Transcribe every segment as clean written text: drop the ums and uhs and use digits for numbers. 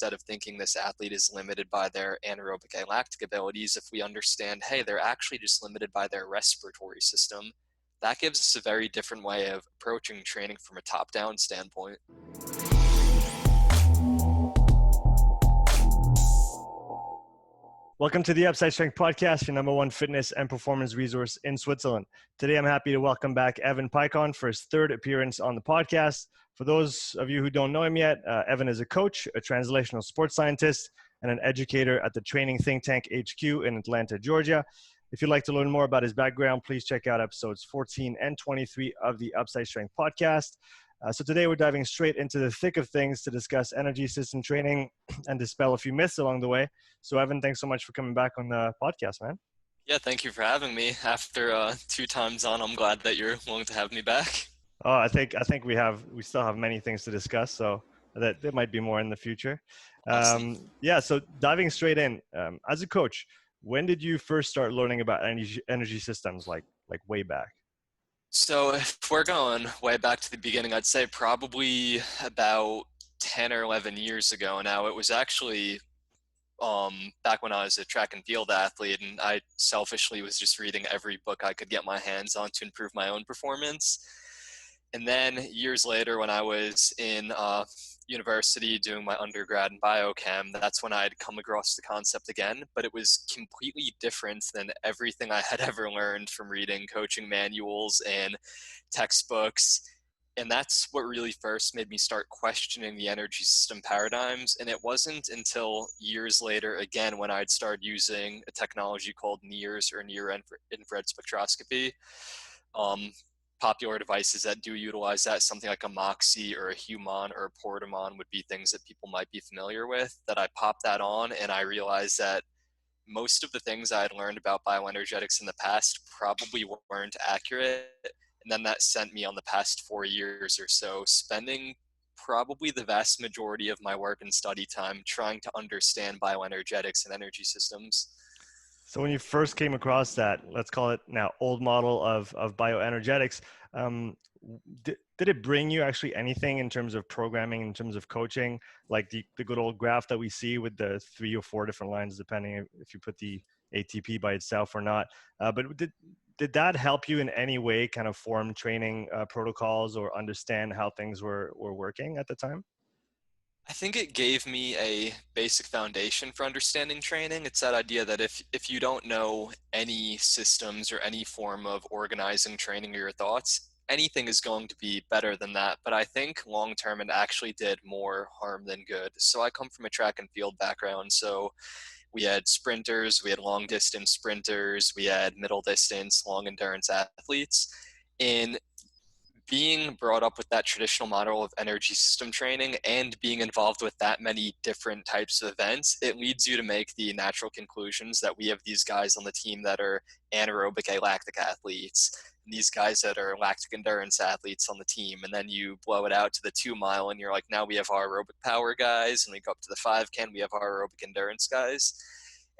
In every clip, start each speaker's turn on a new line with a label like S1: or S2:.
S1: instead of thinking this athlete is limited by their anaerobic lactic abilities, if we understand, hey, they're actually just limited by their respiratory system, that gives us a very different way of approaching training from a top-down standpoint.
S2: Welcome to the Upside Strength Podcast, your number one fitness and performance resource in Switzerland. Today, I'm happy to welcome back Evan Peikon for his third appearance on the podcast. For those of you who don't know him yet, Evan is a coach, a translational sports scientist, and an educator at the Training Think Tank HQ in Atlanta, Georgia. If you'd like to learn more about his background, please check out episodes 14 and 23 of the Upside Strength Podcast. So today we're diving straight into the thick of things to discuss energy system training and dispel a few myths along the way. So Evan, thanks so much for coming back on the podcast, man.
S1: Yeah, thank you for having me. After 2 times on, I'm glad that you're willing to have me back.
S2: Oh, I think we still have many things to discuss, so that there might be more in the future. Yeah, so diving straight in, as a coach, when did you first start learning about energy systems, like way back?
S1: So if we're going way back to the beginning, I'd say probably about 10 or 11 years ago now. It was actually back when I was a track and field athlete, and I selfishly was just reading every book I could get my hands on to improve my own performance. And then years later, when I was in university doing my undergrad in biochem, that's when I'd come across the concept again, but it was completely different than everything I had ever learned from reading coaching manuals and textbooks. And that's what really first made me start questioning the energy system paradigms. And it wasn't until years later, again, when I'd started using a technology called NIRS, or near infrared spectroscopy. Popular devices that do utilize that, something like a Moxy or a Human or a Portamon, would be things that people might be familiar with, that I popped that on and I realized that most of the things I had learned about bioenergetics in the past probably weren't accurate. And then that sent me on the past 4 years or so, spending probably the vast majority of my work and study time trying to understand bioenergetics and energy systems.
S2: So when you first came across that, let's call it now, old model of bioenergetics, did it bring you actually anything in terms of programming, in terms of coaching, like the good old graph that we see with the 3 or 4 different lines, depending if you put the ATP by itself or not? But did that help you in any way kind of form training protocols or understand how things were working at the time?
S1: I think it gave me a basic foundation for understanding training. It's that idea that if you don't know any systems or any form of organizing training or your thoughts, anything is going to be better than that. But I think long term it actually did more harm than good. So I come from a track and field background. So we had sprinters, we had long distance sprinters, we had middle distance, long endurance athletes. In being brought up with that traditional model of energy system training and being involved with that many different types of events, it leads you to make the natural conclusions that we have these guys on the team that are anaerobic alactic athletes, and these guys that are lactic endurance athletes on the team. And then you blow it out to the 2 mile and you're like, now we have our aerobic power guys, and we go up to the 5K, we have our aerobic endurance guys.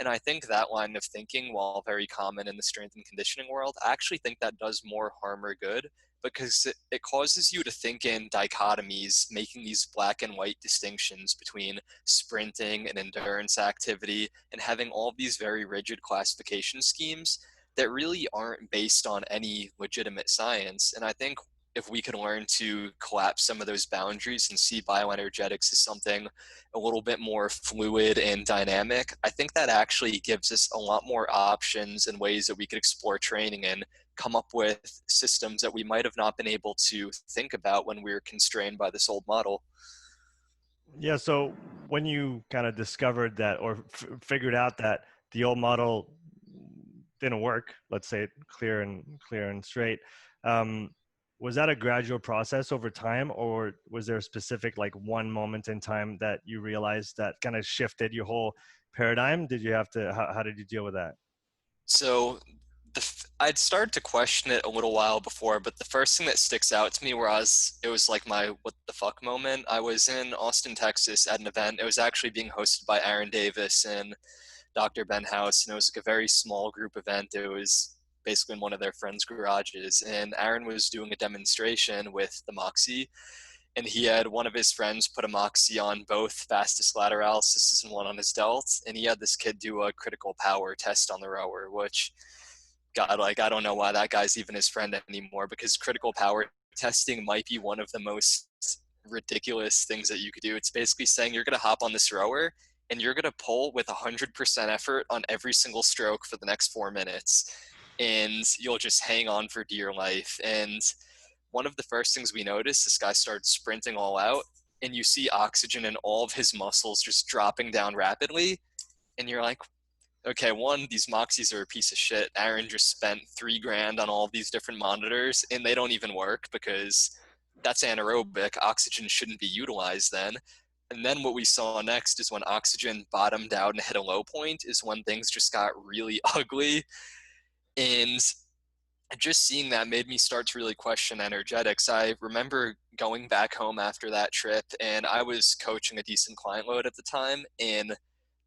S1: And I think that line of thinking, while very common in the strength and conditioning world, I actually think that does more harm or good, because it causes you to think in dichotomies, making these black and white distinctions between sprinting and endurance activity, and having all of these very rigid classification schemes that really aren't based on any legitimate science. And I think if we could learn to collapse some of those boundaries and see bioenergetics as something a little bit more fluid and dynamic, I think that actually gives us a lot more options and ways that we could explore training and come up with systems that we might have not been able to think about when we were constrained by this old model.
S2: Yeah, so when you kind of discovered that or figured out that the old model didn't work, let's say it clear and straight, was that a gradual process over time, or was there a specific like one moment in time that you realized that kind of shifted your whole paradigm? Did you have to, how did you deal with that?
S1: So I'd started to question it a little while before, but the first thing that sticks out to me it was like my what the fuck moment. I was in Austin, Texas at an event. It was actually being hosted by Aaron Davis and Dr. Ben House, and it was like a very small group event. It was basically in one of their friends' garages, and Aaron was doing a demonstration with the Moxy, and he had one of his friends put a Moxy on both vastus lateralis and one on his delt, and he had this kid do a critical power test on the rower, which, God, like, I don't know why that guy's even his friend anymore, because critical power testing might be one of the most ridiculous things that you could do. It's basically saying you're going to hop on this rower and you're going to pull with 100% effort on every single stroke for the next 4 minutes, and you'll just hang on for dear life. And one of the first things we noticed, this guy started sprinting all out, and you see oxygen in all of his muscles just dropping down rapidly. And you're like, okay, one, these Moxies are a piece of shit. Aaron just spent $3,000 on all of these different monitors, and they don't even work because that's anaerobic. Oxygen shouldn't be utilized then. And then what we saw next is when oxygen bottomed out and hit a low point is when things just got really ugly. And just seeing that made me start to really question energetics. I remember going back home after that trip, and I was coaching a decent client load at the time, and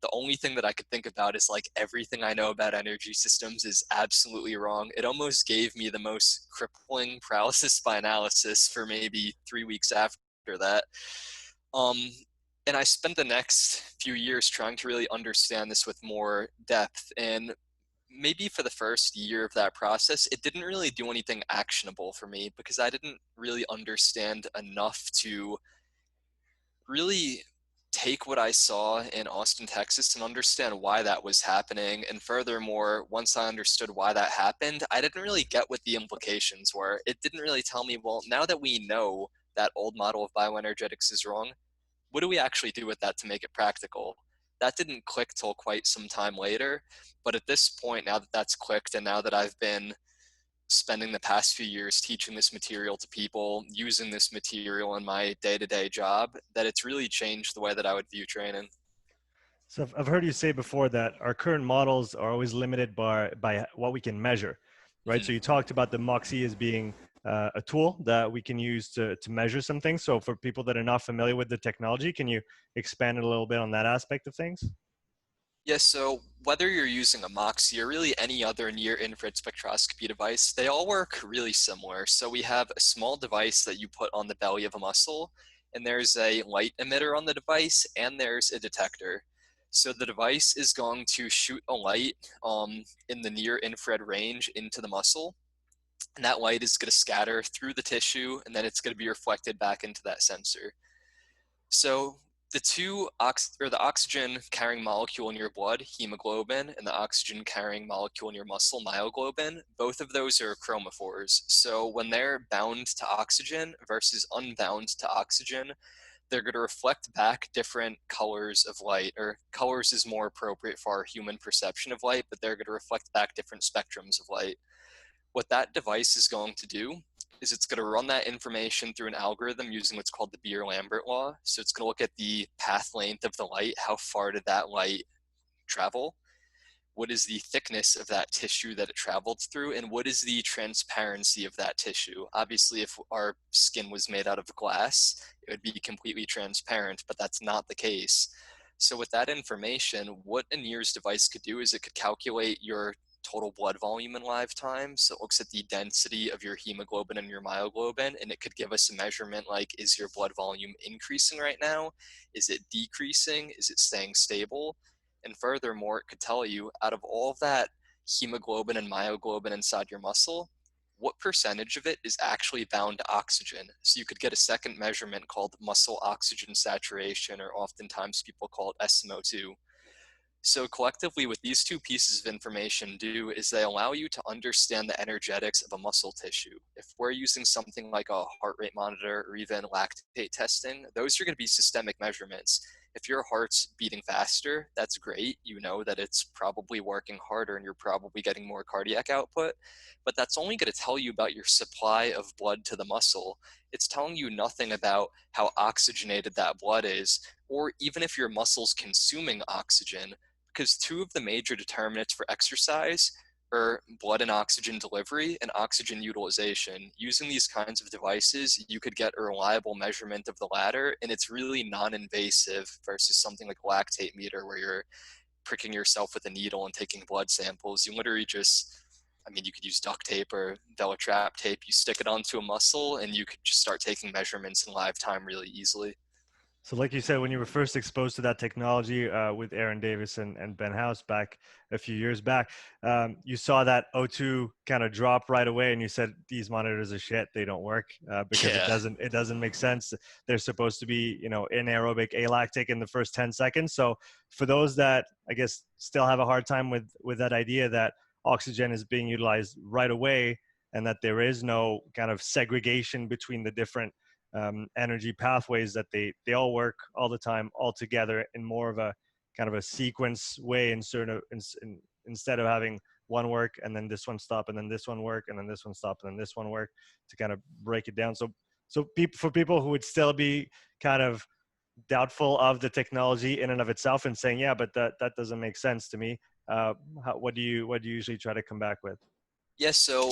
S1: the only thing that I could think about is like everything I know about energy systems is absolutely wrong. It almost gave me the most crippling paralysis by analysis for maybe 3 weeks after that. Um, and I spent the next few years trying to really understand this with more depth. And maybe for the first year of that process, it didn't really do anything actionable for me because I didn't really understand enough to really take what I saw in Austin, Texas and understand why that was happening. And furthermore, once I understood why that happened, I didn't really get what the implications were. It didn't really tell me, well, now that we know that old model of bioenergetics is wrong, what do we actually do with that to make it practical? That didn't click till quite some time later. But at this point, now that that's clicked, and now that I've been spending the past few years teaching this material to people, using this material in my day-to-day job, that it's really changed the way that I would view training.
S2: So I've heard you say before that our current models are always limited by what we can measure, right?
S1: Mhm.
S2: So you talked about the Moxy as being a tool that we can use to measure some things. So for people that are not familiar with the technology, can you expand a little bit on that aspect of things?
S1: Yeah, so whether you're using a Moxy or really any other near-infrared spectroscopy device, they all work really similar. So we have a small device that you put on the belly of a muscle, and there's a light emitter on the device, and there's a detector. So the device is going to shoot a light in the near-infrared range into the muscle, and that light is going to scatter through the tissue, and then it's going to be reflected back into that sensor. So the oxygen carrying molecule in your blood, hemoglobin, and the oxygen carrying molecule in your muscle, myoglobin, both of those are chromophores. So when they're bound to oxygen versus unbound to oxygen, they're going to reflect back different colors of light, or colors is more appropriate for our human perception of light, but they're going to reflect back different spectrums of light. What that device is going to do is it's going to run that information through an algorithm using what's called the Beer-Lambert law. So it's going to look at the path length of the light, how far did that light travel, what is the thickness of that tissue that it traveled through, and what is the transparency of that tissue. Obviously, if our skin was made out of glass, it would be completely transparent, but that's not the case. So with that information, what a NIRS device could do is it could calculate your total blood volume in live time. So it looks at the density of your hemoglobin and your myoglobin, and it could give us a measurement like, is your blood volume increasing right now? Is it decreasing? Is it staying stable? And furthermore, it could tell you, out of all of that hemoglobin and myoglobin inside your muscle, what percentage of it is actually bound to oxygen. So you could get a second measurement called muscle oxygen saturation, or oftentimes people call it SMO2. So collectively, what these two pieces of information do is they allow you to understand the energetics of a muscle tissue. If we're using something like a heart rate monitor or even lactate testing, those are going to be systemic measurements. If your heart's beating faster, that's great. You know that it's probably working harder and you're probably getting more cardiac output, but that's only going to tell you about your supply of blood to the muscle. It's telling you nothing about how oxygenated that blood is, or even if your muscle's consuming oxygen, because two of the major determinants for exercise are blood and oxygen delivery and oxygen utilization. Using these kinds of devices, you could get a reliable measurement of the latter, and it's really non-invasive versus something like a lactate meter where you're pricking yourself with a needle and taking blood samples. You literally just I mean, you could use duct tape or Velatrap tape. You stick it onto a muscle and you could just start taking measurements in live time really easily.
S2: So like you said, when you were first exposed to that technology with Aaron Davis and Ben House back a few years back, you saw that O2 kind of drop right away, and you said these monitors are shit. They don't work because
S1: Yeah.
S2: it doesn't make sense. They're supposed to be anaerobic alactic in the first 10 seconds. So for those that I guess still have a hard time with that idea that oxygen is being utilized right away and that there is no kind of segregation between the different energy pathways, that they all work all the time all together in more of a kind of a sequence way instead of having one work and then this one stop and then this one work and then this one stop and then this one work, to kind of break it down. For people who would still be kind of doubtful of the technology in and of itself and saying, yeah, but that doesn't make sense to me, what do you usually try to come back with?
S1: Yeah, so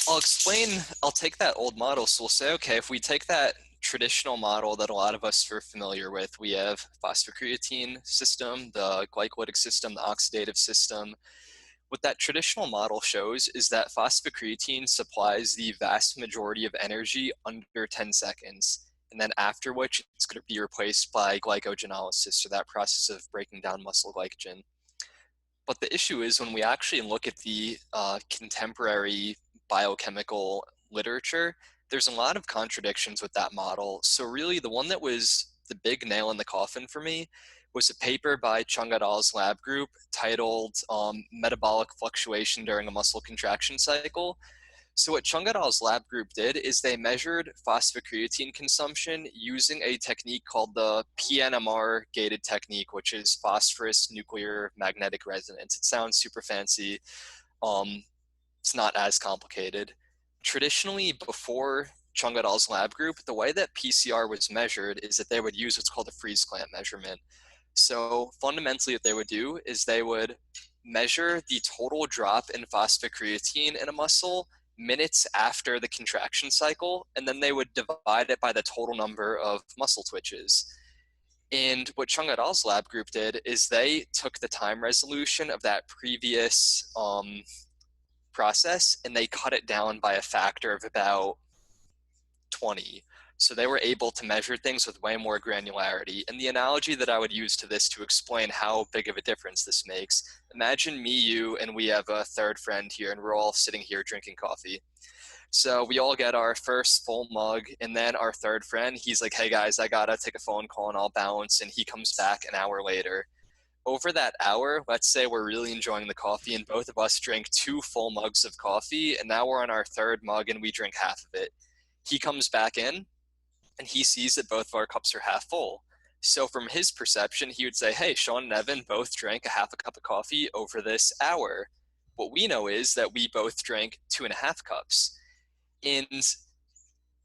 S1: I'll take that old model. So we'll say, okay, if we take that traditional model that a lot of us are familiar with, we have phosphocreatine system, the glycolytic system, the oxidative system. What that traditional model shows is that phosphocreatine supplies the vast majority of energy under 10 seconds. And then after which it's going to be replaced by glycogenolysis, or that process of breaking down muscle glycogen. But the issue is when we actually look at the contemporary biochemical literature, there's a lot of contradictions with that model. So really the one that was the big nail in the coffin for me was a paper by Chung et al.'s lab group titled Metabolic Fluctuation During a Muscle Contraction Cycle. So what Chung et al.'s lab group did is they measured phosphocreatine consumption using a technique called the PNMR gated technique, which is phosphorus nuclear magnetic resonance. It sounds super fancy. It's not as complicated. Traditionally, before Chung et al.'s lab group, the way that PCR was measured is that they would use what's called a freeze clamp measurement. So fundamentally what they would do is they would measure the total drop in phosphocreatine in a muscle minutes after the contraction cycle, and then they would divide it by the total number of muscle twitches. And what Chung et al.'s lab group did is they took the time resolution of that previous process and they cut it down by a factor of about 20. So they were able to measure things with way more granularity. And the analogy that I would use to this to explain how big of a difference this makes, imagine me, you, and we have a third friend here, and we're all sitting here drinking coffee. So we all get our first full mug, and then our third friend, he's like, hey guys, I gotta take a phone call and I'll bounce, and he comes back an hour later. Over that hour, let's say we're really enjoying the coffee and both of us drink 2 full mugs of coffee, and now we're on our third mug and we drink half of it. He comes back in and he sees that both of our cups are half full. So from his perception, he would say, hey, Sean and Evan both drank a half a cup of coffee over this hour. What we know is that we both drank 2.5 cups. And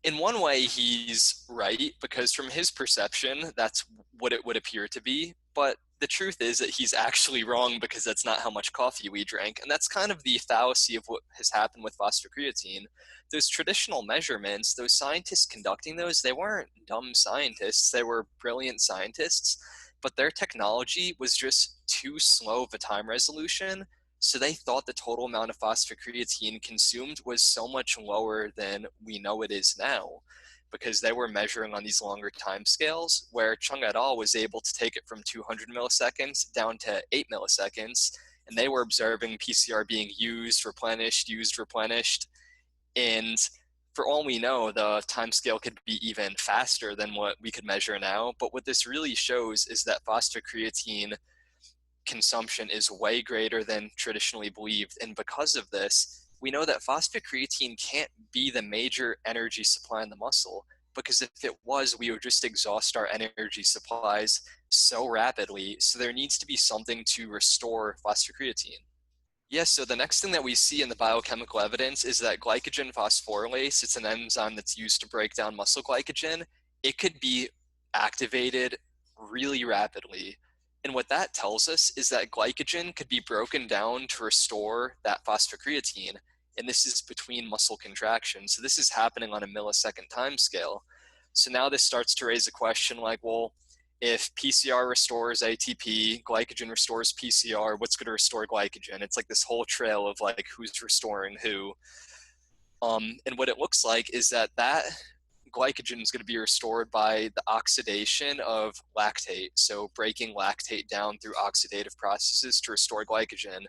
S1: in one way, he's right, because from his perception, that's what it would appear to be. But the truth is that he's actually wrong, because that's not how much coffee we drank. And that's kind of the fallacy of what has happened with phosphocreatine. Those traditional measurements, those scientists conducting those, they weren't dumb scientists. They were brilliant scientists, but their technology was just too slow of a time resolution. So they thought the total amount of phosphocreatine consumed was so much lower than we know it is now, because they were measuring on these longer time scales, where Chung et al. Was able to take it from 200 milliseconds down to 8 milliseconds, and they were observing PCR being used, replenished, and for all we know, the time scale could be even faster than what we could measure now. But what this really shows is that phosphocreatine consumption is way greater than traditionally believed. And because of this, we know that phosphocreatine can't be the major energy supply in the muscle, because if it was, we would just exhaust our energy supplies so rapidly. So there needs to be something to restore phosphocreatine. Yes, so the next thing that we see in the biochemical evidence is that glycogen phosphorylase, it's an enzyme that's used to break down muscle glycogen. It could be activated really rapidly. And what that tells us is that glycogen could be broken down to restore that phosphocreatine. And this is between muscle contractions. So this is happening on a millisecond time scale. So now this starts to raise a question like, well, if PCR restores ATP, glycogen restores PCR, what's going to restore glycogen? It's like this whole trail of like who's restoring who. And what it looks like is that glycogen is going to be restored by the oxidation of lactate. So breaking lactate down through oxidative processes to restore glycogen.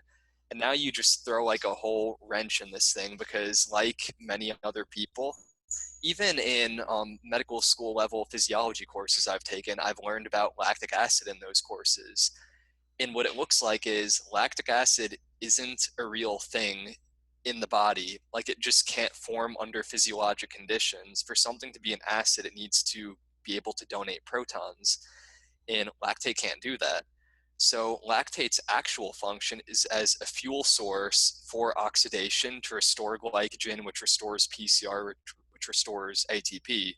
S1: And now you just throw like a whole wrench in this thing because, like many other people, even in medical school level physiology courses I've taken, I've learned about lactic acid in those courses. And what it looks like is lactic acid isn't a real thing in the body. Like it just can't form under physiologic conditions. For something to be an acid, it needs to be able to donate protons. And lactate can't do that. So lactate's actual function is as a fuel source for oxidation to restore glycogen, which restores PCR, which restores ATP.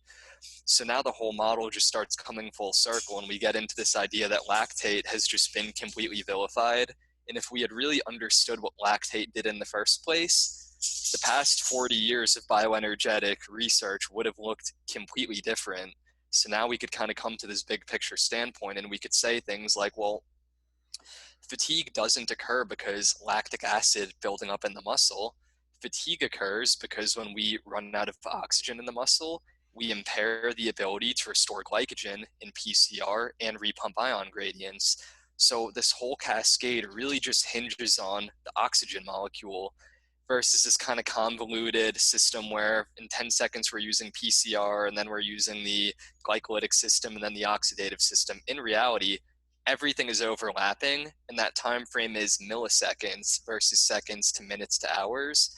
S1: So now the whole model just starts coming full circle, and we get into this idea that lactate has just been completely vilified. And if we had really understood what lactate did in the first place, the past 40 years of bioenergetic research would have looked completely different. So now we could kind of come to this big picture standpoint, and we could say things like, well, fatigue doesn't occur because lactic acid building up in the muscle. Fatigue occurs because when we run out of oxygen in the muscle, we impair the ability to restore glycogen in PCR and repump ion gradients. So this whole cascade really just hinges on the oxygen molecule versus this kind of convoluted system where in 10 seconds we're using PCR and then we're using the glycolytic system and then the oxidative system. In reality, everything is overlapping, and that time frame is milliseconds versus seconds to minutes to hours.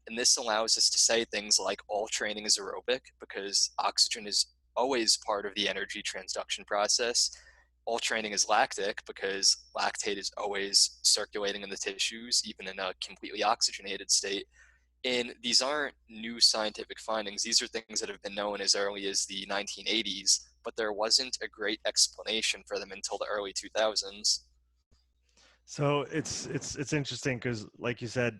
S1: And this allows us to say things like all training is aerobic because oxygen is always part of the energy transduction process. All training is lactic because lactate is always circulating in the tissues, even in a completely oxygenated state. And these aren't new scientific findings. These are things that have been known as early as the 1980s, but there wasn't a great explanation for them until the early 2000s.
S2: So it's interesting because, like you said,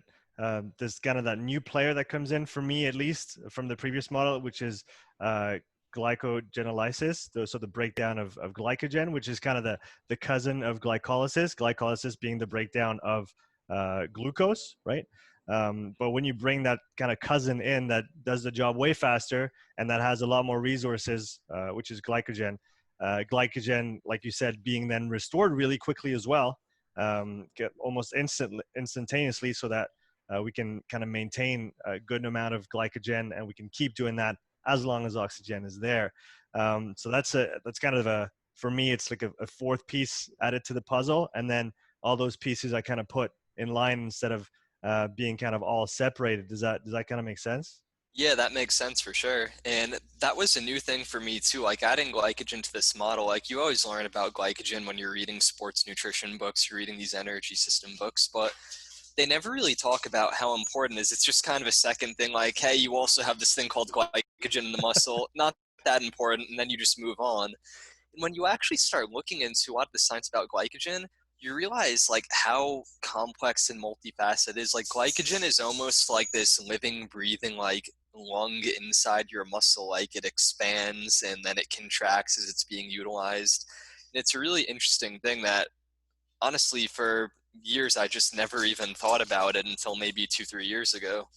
S2: there's kind of that new player that comes in for me, at least from the previous model, which is glycogenolysis. So the breakdown of glycogen, which is kind of the cousin of glycolysis. Glycolysis being the breakdown of glucose, right? But when you bring that kind of cousin in that does the job way faster and that has a lot more resources, which is glycogen. Glycogen, like you said, being then restored really quickly as well, get almost instantaneously, so that we can kind of maintain a good amount of glycogen, and we can keep doing that as long as oxygen is there. So that's kind of for me, it's like a fourth piece added to the puzzle, and then all those pieces I kind of put in line instead of being kind of all separated. Does that kind of make sense?
S1: Yeah, that makes sense for sure. And that was a new thing for me too. Like adding glycogen to this model, like you always learn about glycogen when you're reading sports nutrition books, you're reading these energy system books, but they never really talk about how important it is. It's just kind of a second thing, like, hey, you also have this thing called glycogen in the muscle, not that important, and then you just move on. And when you actually start looking into a lot of the science about glycogen, you realize like how complex and multifaceted it is. Like glycogen is almost like this living, breathing like lung inside your muscle. Like it expands and then it contracts as it's being utilized. And it's a really interesting thing that honestly for years I just never even thought about it until maybe 2-3 years ago.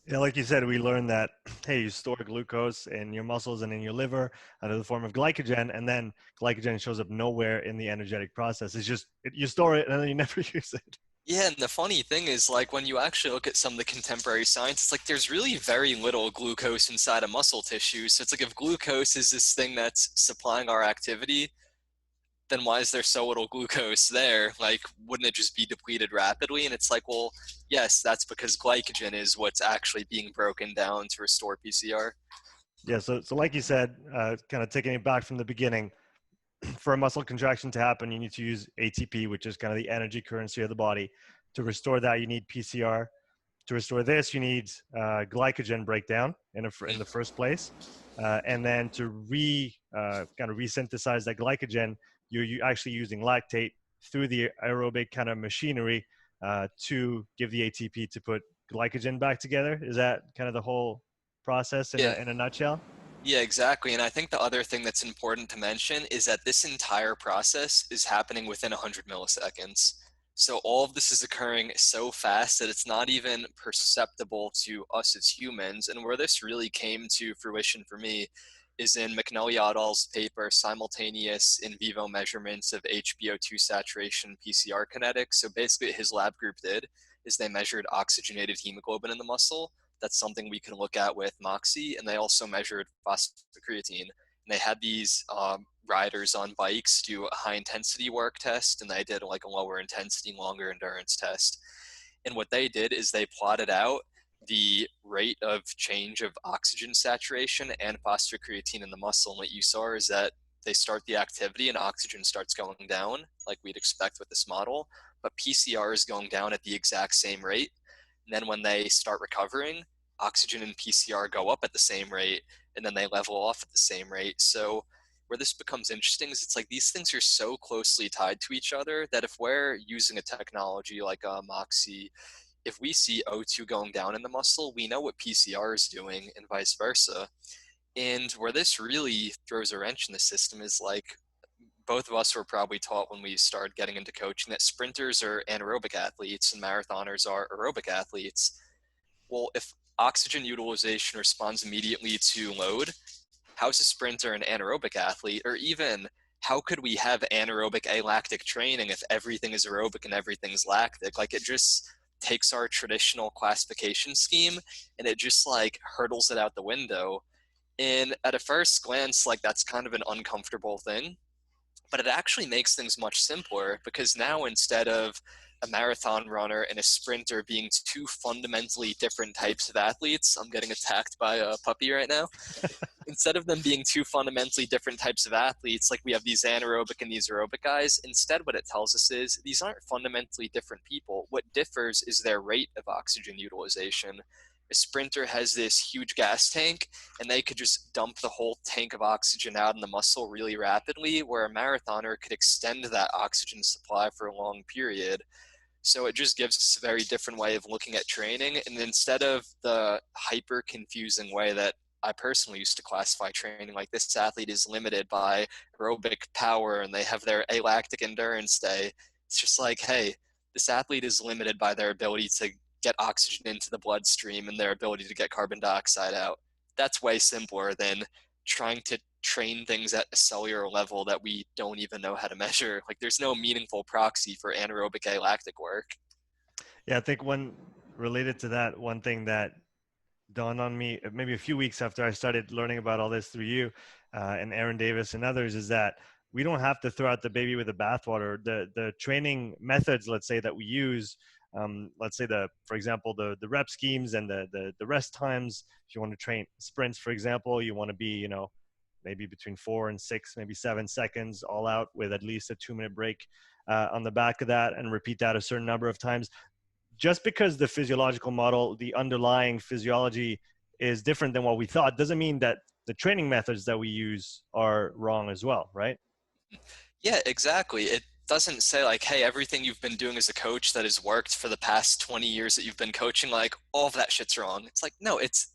S2: Yeah, like you said, we learned that, hey, you store glucose in your muscles and in your liver under the form of glycogen, and then glycogen shows up nowhere in the energetic process. It's just you store it and then you never use it.
S1: Yeah, and the funny thing is, like, when you actually look at some of the contemporary science, it's like there's really very little glucose inside of muscle tissue. So it's like if glucose is this thing that's supplying our activity, then why is there so little glucose there? Like, wouldn't it just be depleted rapidly? And it's like, well, yes, that's because glycogen is what's actually being broken down to restore PCR.
S2: Yeah, so like you said, kind of taking it back from the beginning, for a muscle contraction to happen, you need to use ATP, which is kind of the energy currency of the body. To restore that, you need PCR. To restore this, you need glycogen breakdown in the first place, and then to kind of resynthesize that glycogen, you're actually using lactate through the aerobic kind of machinery to give the ATP to put glycogen back together. Is that kind of the whole process in
S1: Yeah.
S2: a nutshell?
S1: Yeah, exactly. And I think the other thing that's important to mention is that this entire process is happening within 100 milliseconds. So all of this is occurring so fast that it's not even perceptible to us as humans. And where this really came to fruition for me is in McNally et al.'s paper, Simultaneous in Vivo Measurements of HbO2 Saturation PCR Kinetics. So basically what his lab group did is they measured oxygenated hemoglobin in the muscle. That's something we can look at with Moxy, and they also measured phosphocreatine. And they had these riders on bikes do a high intensity work test, and they did like a lower intensity, longer endurance test. And what they did is they plotted out the rate of change of oxygen saturation and phosphocreatine in the muscle. And what you saw is that they start the activity and oxygen starts going down, like we'd expect with this model, but PCR is going down at the exact same rate. And then when they start recovering, oxygen and PCR go up at the same rate, and then they level off at the same rate. So where this becomes interesting is it's like these things are so closely tied to each other that if we're using a technology like Moxy, if we see O2 going down in the muscle, we know what PCR is doing and vice versa. And where this really throws a wrench in the system is like both of us were probably taught when we started getting into coaching that sprinters are anaerobic athletes and marathoners are aerobic athletes. Well, if oxygen utilization responds immediately to load, how's a sprinter an anaerobic athlete? Or even how could we have anaerobic alactic training if everything is aerobic and everything's lactic? Like it just takes our traditional classification scheme and it just like hurdles it out the window. And at a first glance, like that's kind of an uncomfortable thing, but it actually makes things much simpler because now instead of a marathon runner and a sprinter being two fundamentally different types of athletes, I'm getting attacked by a puppy right now. Instead of them being two fundamentally different types of athletes, like we have these anaerobic and these aerobic guys, instead what it tells us is these aren't fundamentally different people. What differs is their rate of oxygen utilization. A sprinter has this huge gas tank and they could just dump the whole tank of oxygen out in the muscle really rapidly, where a marathoner could extend that oxygen supply for a long period. So it just gives us a very different way of looking at training. And instead of the hyper confusing way that I personally used to classify training, like this athlete is limited by aerobic power and they have their alactic endurance day, it's just like, hey, this athlete is limited by their ability to get oxygen into the bloodstream and their ability to get carbon dioxide out. That's way simpler than trying to train things at a cellular level that we don't even know how to measure. Like there's no meaningful proxy for anaerobic alactic work.
S2: Yeah, I think one related to that, one thing that dawned on me maybe a few weeks after I started learning about all this through you and Aaron Davis and others is that we don't have to throw out the baby with the bathwater. The training methods, let's say, that we use, let's say for example, the rep schemes and the rest times. If you want to train sprints, for example, you want to be, maybe between 4 and 6, maybe 7 seconds all out with at least a 2-minute break on the back of that, and repeat that a certain number of times. Just because the physiological model, the underlying physiology is different than what we thought, doesn't mean that the training methods that we use are wrong as well, right?
S1: Yeah, exactly. It doesn't say like, hey, everything you've been doing as a coach that has worked for the past 20 years that you've been coaching, like all of that shit's wrong. It's like, no, it's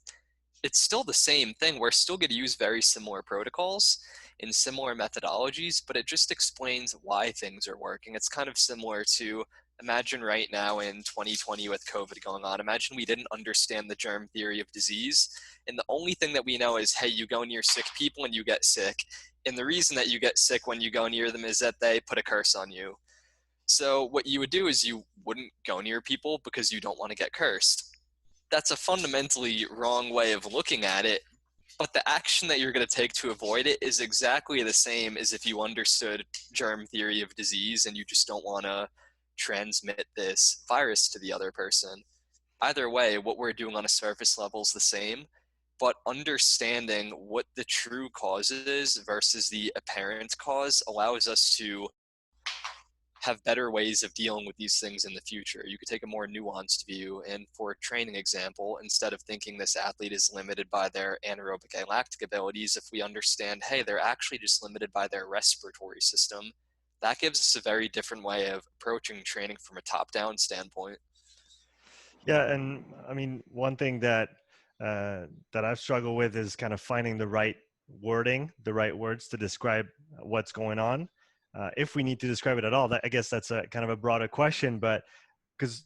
S1: still the same thing. We're still going to use very similar protocols in similar methodologies, but it just explains why things are working. It's kind of similar to imagine right now in 2020 with COVID going on. Imagine we didn't understand the germ theory of disease. And the only thing that we know is, hey, you go near sick people and you get sick. And the reason that you get sick when you go near them is that they put a curse on you. So what you would do is you wouldn't go near people because you don't want to get cursed. That's a fundamentally wrong way of looking at it, but the action that you're going to take to avoid it is exactly the same as if you understood germ theory of disease and you just don't want to transmit this virus to the other person. Either way, what we're doing on a surface level is the same, but understanding what the true cause is versus the apparent cause allows us to have better ways of dealing with these things in the future. You could take a more nuanced view. And for a training example, instead of thinking this athlete is limited by their anaerobic lactic abilities, if we understand, hey, they're actually just limited by their respiratory system, that gives us a very different way of approaching training from a top-down standpoint.
S2: Yeah, and I mean, one thing that that I've struggled with is kind of finding the right wording, the right words to describe what's going on. If we need to describe it at all, I guess that's a kind of a broader question, but because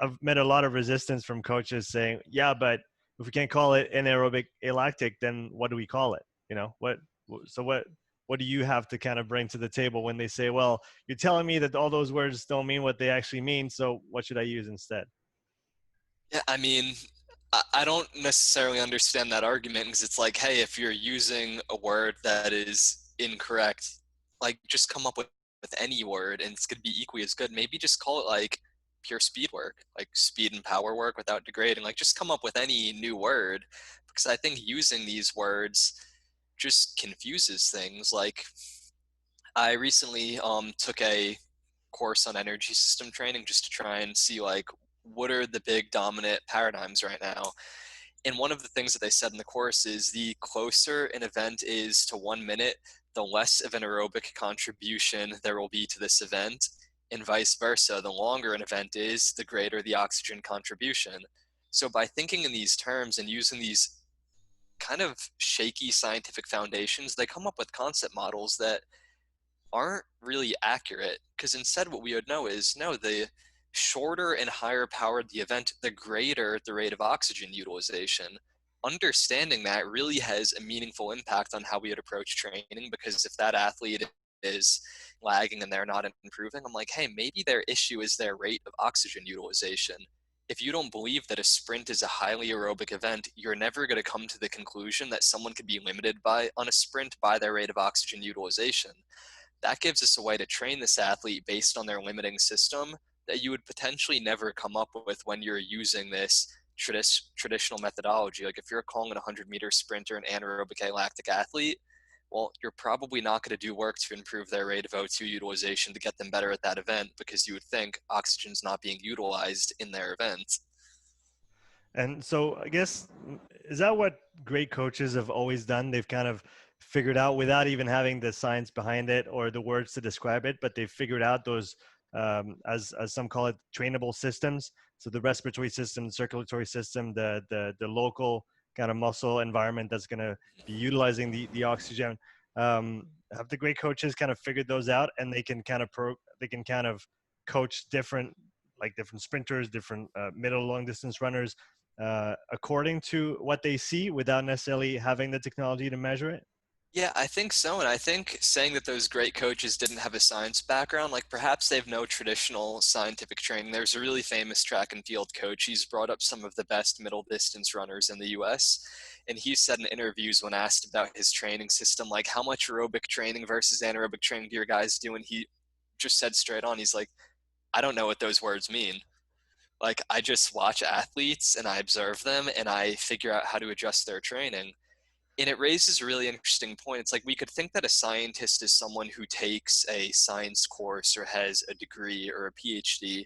S2: I've met a lot of resistance from coaches saying, yeah, but if we can't call it anaerobic alactic, then what do we call it? So what do you have to kind of bring to the table when they say, well, you're telling me that all those words don't mean what they actually mean, so what should I use instead?
S1: Yeah, I mean, I don't necessarily understand that argument because it's like, hey, if you're using a word that is incorrect, like just come up with any word and it's going to be equally as good. Maybe just call it like pure speed work, like speed and power work without degrading. Like just come up with any new word because I think using these words just confuses things. Like I recently took a course on energy system training just to try and see like what are the big dominant paradigms right now. And one of the things that they said in the course is the closer an event is to 1 minute, the less of an aerobic contribution there will be to this event, and vice versa. The longer an event is, the greater the oxygen contribution. So by thinking in these terms and using these kind of shaky scientific foundations, they come up with concept models that aren't really accurate, because instead what we would know is no, the shorter and higher powered the event, the greater the rate of oxygen utilization. Understanding that really has a meaningful impact on how we would approach training, because if that athlete is lagging and they're not improving, I'm like, hey, maybe their issue is their rate of oxygen utilization. If you don't believe that a sprint is a highly aerobic event, you're never going to come to the conclusion that someone could be limited by on a sprint by their rate of oxygen utilization. That gives us a way to train this athlete based on their limiting system that you would potentially never come up with when you're using this traditional methodology. Like if you're calling a 100-meter sprinter an anaerobic lactic athlete, well, you're probably not going to do work to improve their rate of O2 utilization to get them better at that event, because you would think oxygen's not being utilized in their event.
S2: And so I guess, is that what great coaches have always done? They've kind of figured out without even having the science behind it or the words to describe it, but they've figured out those, as some call it, trainable systems. So the respiratory system, the circulatory system, the local kind of muscle environment that's going to be utilizing the oxygen. Have the great coaches kind of figured those out, and they can kind of coach different sprinters, different middle long distance runners according to what they see without necessarily having the technology to measure it?
S1: Yeah, I think so. And I think saying that those great coaches didn't have a science background, like perhaps they've no traditional scientific training. There's a really famous track and field coach. He's brought up some of the best middle distance runners in the US. And he said in interviews when asked about his training system, like how much aerobic training versus anaerobic training do your guys do? And he just said straight on, he's like, I don't know what those words mean. Like I just watch athletes and I observe them and I figure out how to adjust their training. And it raises a really interesting point. It's like we could think that a scientist is someone who takes a science course or has a degree or a PhD,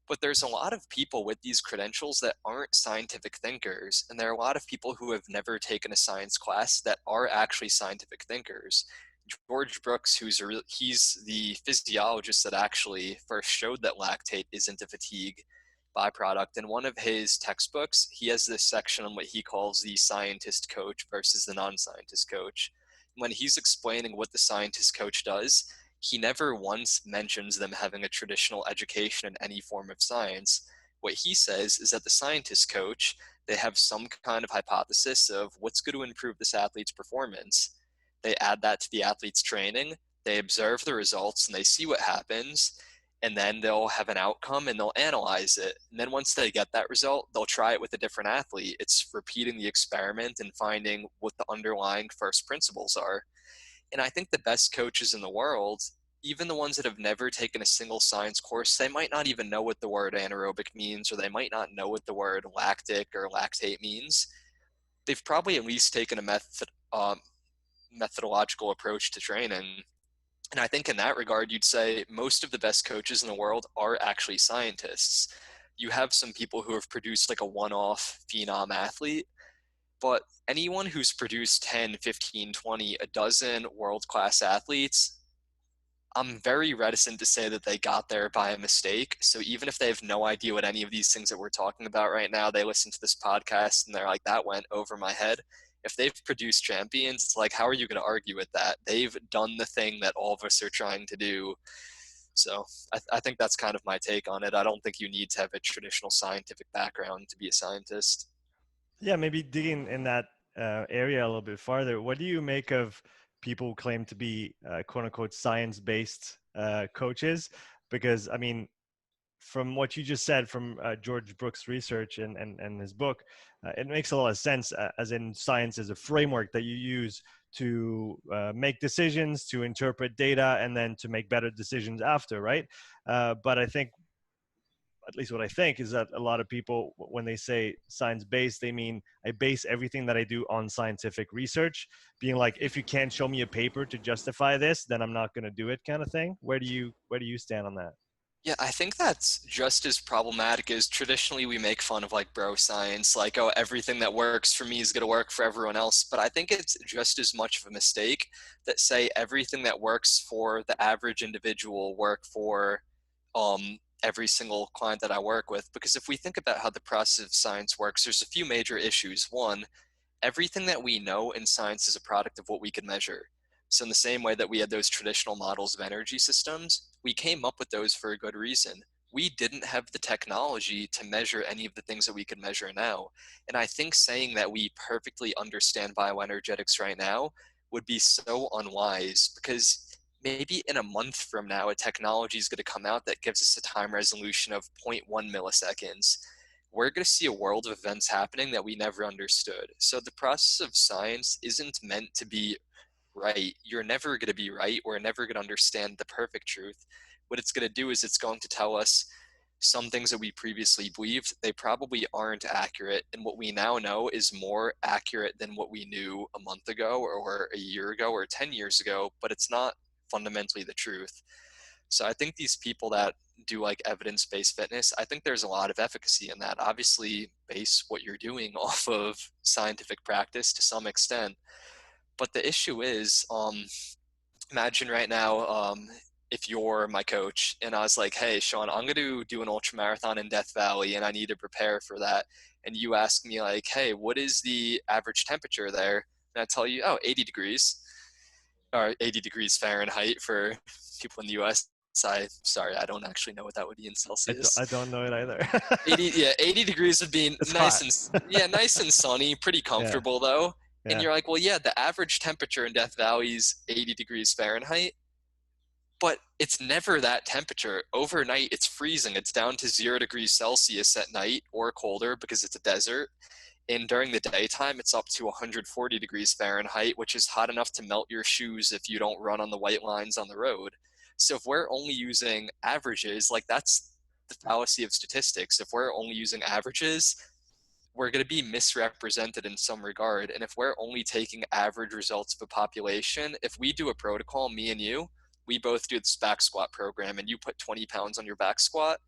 S1: but there's a lot of people with these credentials that aren't scientific thinkers. And there are a lot of people who have never taken a science class that are actually scientific thinkers. George Brooks, he's the physiologist that actually first showed that lactate isn't a fatigue byproduct. In one of his textbooks, he has this section on what he calls the scientist coach versus the non-scientist coach. When he's explaining what the scientist coach does, he never once mentions them having a traditional education in any form of science. What he says is that the scientist coach, they have some kind of hypothesis of what's going to improve this athlete's performance. They add that to the athlete's training, they observe the results, and they see what happens, and then they'll have an outcome and they'll analyze it. And then once they get that result, they'll try it with a different athlete. It's repeating the experiment and finding what the underlying first principles are. And I think the best coaches in the world, even the ones that have never taken a single science course, they might not even know what the word anaerobic means, or they might not know what the word lactic or lactate means. They've probably at least taken a methodological approach to training. And I think in that regard, you'd say most of the best coaches in the world are actually scientists. You have some people who have produced like a one-off phenom athlete, but anyone who's produced 10, 15, 20, a dozen world-class athletes, I'm very reticent to say that they got there by a mistake. So even if they have no idea what any of these things that we're talking about right now, they listen to this podcast and they're like, that went over my head. If they've produced champions, it's like, how are you going to argue with that? They've done the thing that all of us are trying to do. So I think that's kind of my take on it. I don't think you need to have a traditional scientific background to be a scientist.
S2: Yeah, maybe digging in that area a little bit farther. What do you make of people who claim to be quote unquote science-based coaches? Because I mean, from what you just said from George Brooks' research and his book, it makes a lot of sense, as in science is a framework that you use to make decisions, to interpret data, and then to make better decisions after, right? But I think, at least what I think, is that a lot of people, when they say science-based, they mean I base everything that I do on scientific research, being like, if you can't show me a paper to justify this, then I'm not going to do it, kind of thing. Where do you stand on that?
S1: Yeah, I think that's just as problematic as traditionally we make fun of like bro science, like, oh, everything that works for me is going to work for everyone else. But I think it's just as much of a mistake that say everything that works for the average individual work for every single client that I work with. Because if we think about how the process of science works, there's a few major issues. One, everything that we know in science is a product of what we can measure. So in the same way that we had those traditional models of energy systems, we came up with those for a good reason. We didn't have the technology to measure any of the things that we can measure now. And I think saying that we perfectly understand bioenergetics right now would be so unwise, because maybe in a month from now, a technology is going to come out that gives us a time resolution of zero point 0.1 milliseconds. We're going to see a world of events happening that we never understood. So the process of science isn't meant to be right. You're never going to be right. We're never going to understand the perfect truth. What it's going to do is it's going to tell us some things that we previously believed, they probably aren't accurate. And what we now know is more accurate than what we knew a month ago or a year ago or 10 years ago, but it's not fundamentally the truth. So I think these people that do like evidence-based fitness, I think there's a lot of efficacy in that. Obviously, base what you're doing off of scientific practice to some extent. But the issue is, imagine right now, if you're my coach and I was like, hey, Sean, I'm going to do an ultra marathon in Death Valley and I need to prepare for that. And you ask me like, hey, what is the average temperature there? And I tell you, oh, 80 degrees or 80 degrees Fahrenheit for people in the US. Sorry, I don't actually know what that would be in
S2: I
S1: Celsius.
S2: don't know it either.
S1: 80, yeah, 80 degrees would be
S2: It's
S1: nice
S2: hot.
S1: and yeah, nice and sunny, pretty
S2: Yeah,
S1: comfortable though. And
S2: yeah.
S1: you're like, well, yeah, the average temperature in Death Valley is 80 degrees Fahrenheit, but it's never that temperature. Overnight, it's freezing. It's down to 0 degrees Celsius at night or colder because it's a desert. And during the daytime, it's up to 140 degrees Fahrenheit, which is hot enough to melt your shoes if you don't run on the white lines on the road. So if we're only using averages, like that's the fallacy of statistics. If we're only using averages, we're going to be misrepresented in some regard. And if we're only taking average results of a population, if we do a protocol, me and you, we both do this back squat program, and you put 20 pounds on your back squat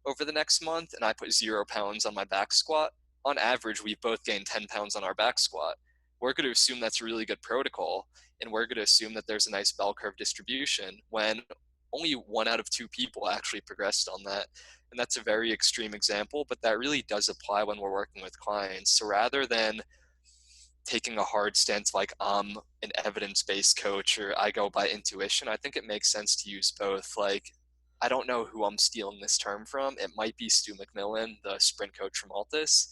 S1: over the next month, and I put 0 pounds on my back squat, on average, we've both gained 10 pounds on our back squat. We're going to assume that's a really good protocol, and we're going to assume that there's a nice bell curve distribution when only 1 out of 2 people actually progressed on that. And that's a very extreme example, but that really does apply when we're working with clients. So rather than taking a hard stance like I'm an evidence-based coach or I go by intuition, I think it makes sense to use both. Like, I don't know who I'm stealing this term from. It might be Stu McMillan, the sprint coach from Altus.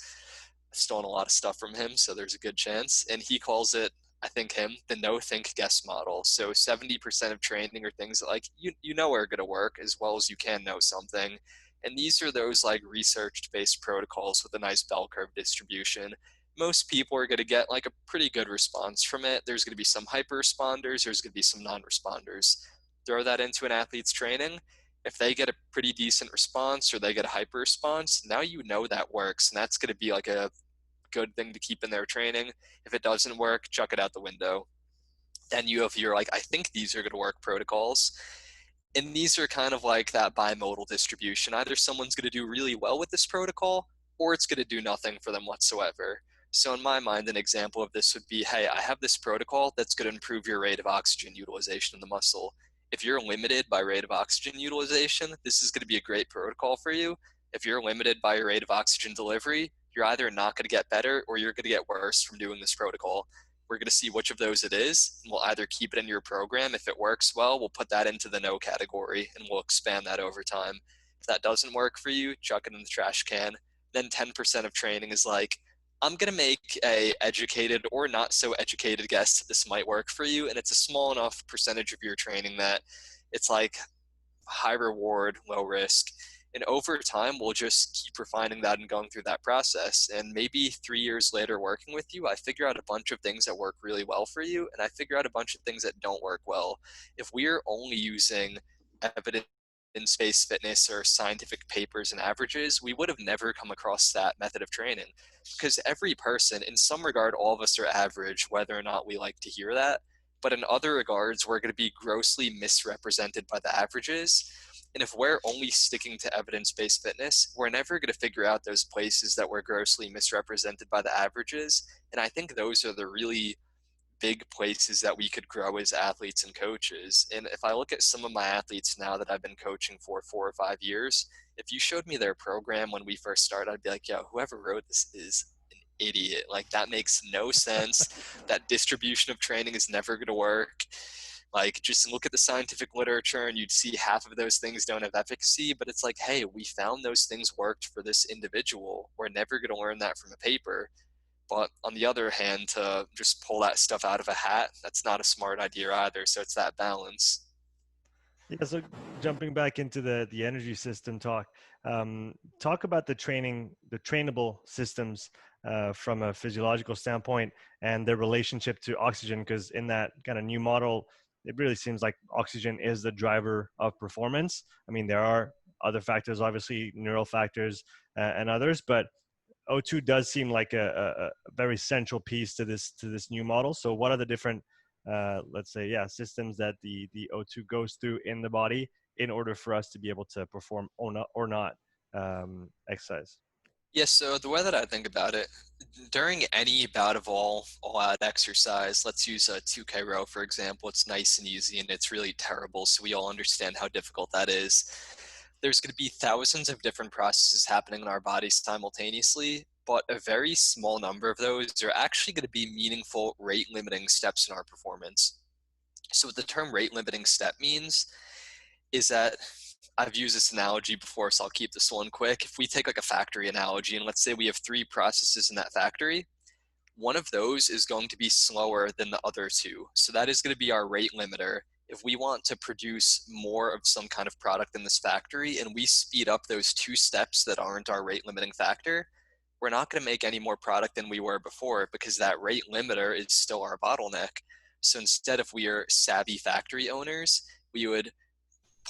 S1: I've stolen a lot of stuff from him, so there's a good chance. And he calls it, I think him, the no think guess model. So 70% of training are things that like you know are going to work as well as you can know something. And these are those like research-based protocols with a nice bell curve distribution. Most people are going to get like a pretty good response from it. There's going to be some hyper responders, there's going to be some non-responders. Throw that into an athlete's training. If they get a pretty decent response or they get a hyper response, now you know that works, and that's going to be like a good thing to keep in their training. If it doesn't work, chuck it out the window. Then you have your like, I think these are going to work protocols. And these are kind of like that bimodal distribution. Either someone's going to do really well with this protocol, or it's going to do nothing for them whatsoever. So in my mind, an example of this would be, hey, I have this protocol that's going to improve your rate of oxygen utilization in the muscle. If you're limited by rate of oxygen utilization, this is going to be a great protocol for you. If you're limited by your rate of oxygen delivery, you're either not going to get better or you're going to get worse from doing this protocol. We're going to see which of those it is, and we'll either keep it in your program. If it works well, we'll put that into the no category, and we'll expand that over time. If that doesn't work for you, chuck it in the trash can. Then 10% of training is like, I'm going to make a educated or not so educated guess that this might work for you. And it's a small enough percentage of your training that it's like high reward, low risk. And over time, we'll just keep refining that and going through that process. And maybe 3 years later working with you, I figure out a bunch of things that work really well for you. And I figure out a bunch of things that don't work well. If we're only using evidence-based fitness or scientific papers and averages, we would have never come across that method of training, because every person, in some regard, all of us are average, whether or not we like to hear that. But in other regards, we're going to be grossly misrepresented by the averages. And if we're only sticking to evidence-based fitness, we're never going to figure out those places that we're grossly misrepresented by the averages. And I think those are the really big places that we could grow as athletes and coaches. And if I look at some of my athletes now that I've been coaching for 4 or 5 years, if you showed me their program when we first started, I'd be like, yo, whoever wrote this is an idiot. Like, that makes no sense. That distribution of training is never going to work. Like, just look at the scientific literature and you'd see half of those things don't have efficacy, but it's like, hey, we found those things worked for this individual. We're never going to learn that from a paper. But on the other hand, to just pull that stuff out of a hat, that's not a smart idea either. So it's that balance.
S2: Yeah, so jumping back into the energy system talk, talk about the trainable systems from a physiological standpoint and their relationship to oxygen, because in that kind of new model, it really seems like oxygen is the driver of performance. I mean, there are other factors, obviously neural factors and others, but O2 does seem like a very central piece to this new model. So what are the different let's say, yeah, systems that the O2 goes through in the body in order for us to be able to perform or not exercise?
S1: Yes, so the way that I think about it, during any bout of all-out exercise, let's use a 2K row, for example. It's nice and easy, and it's really terrible, so we all understand how difficult that is. There's going to be thousands of different processes happening in our bodies simultaneously, but a very small number of those are actually going to be meaningful rate-limiting steps in our performance. So what the term rate-limiting step means is that I've used this analogy before, so I'll keep this one quick. If we take like a factory analogy, and let's say we have 3 processes in that factory, one of those is going to be slower than the other 2. So that is going to be our rate limiter. If we want to produce more of some kind of product in this factory and we speed up those 2 steps that aren't our rate limiting factor, we're not going to make any more product than we were before, because that rate limiter is still our bottleneck. So instead, if we are savvy factory owners, we would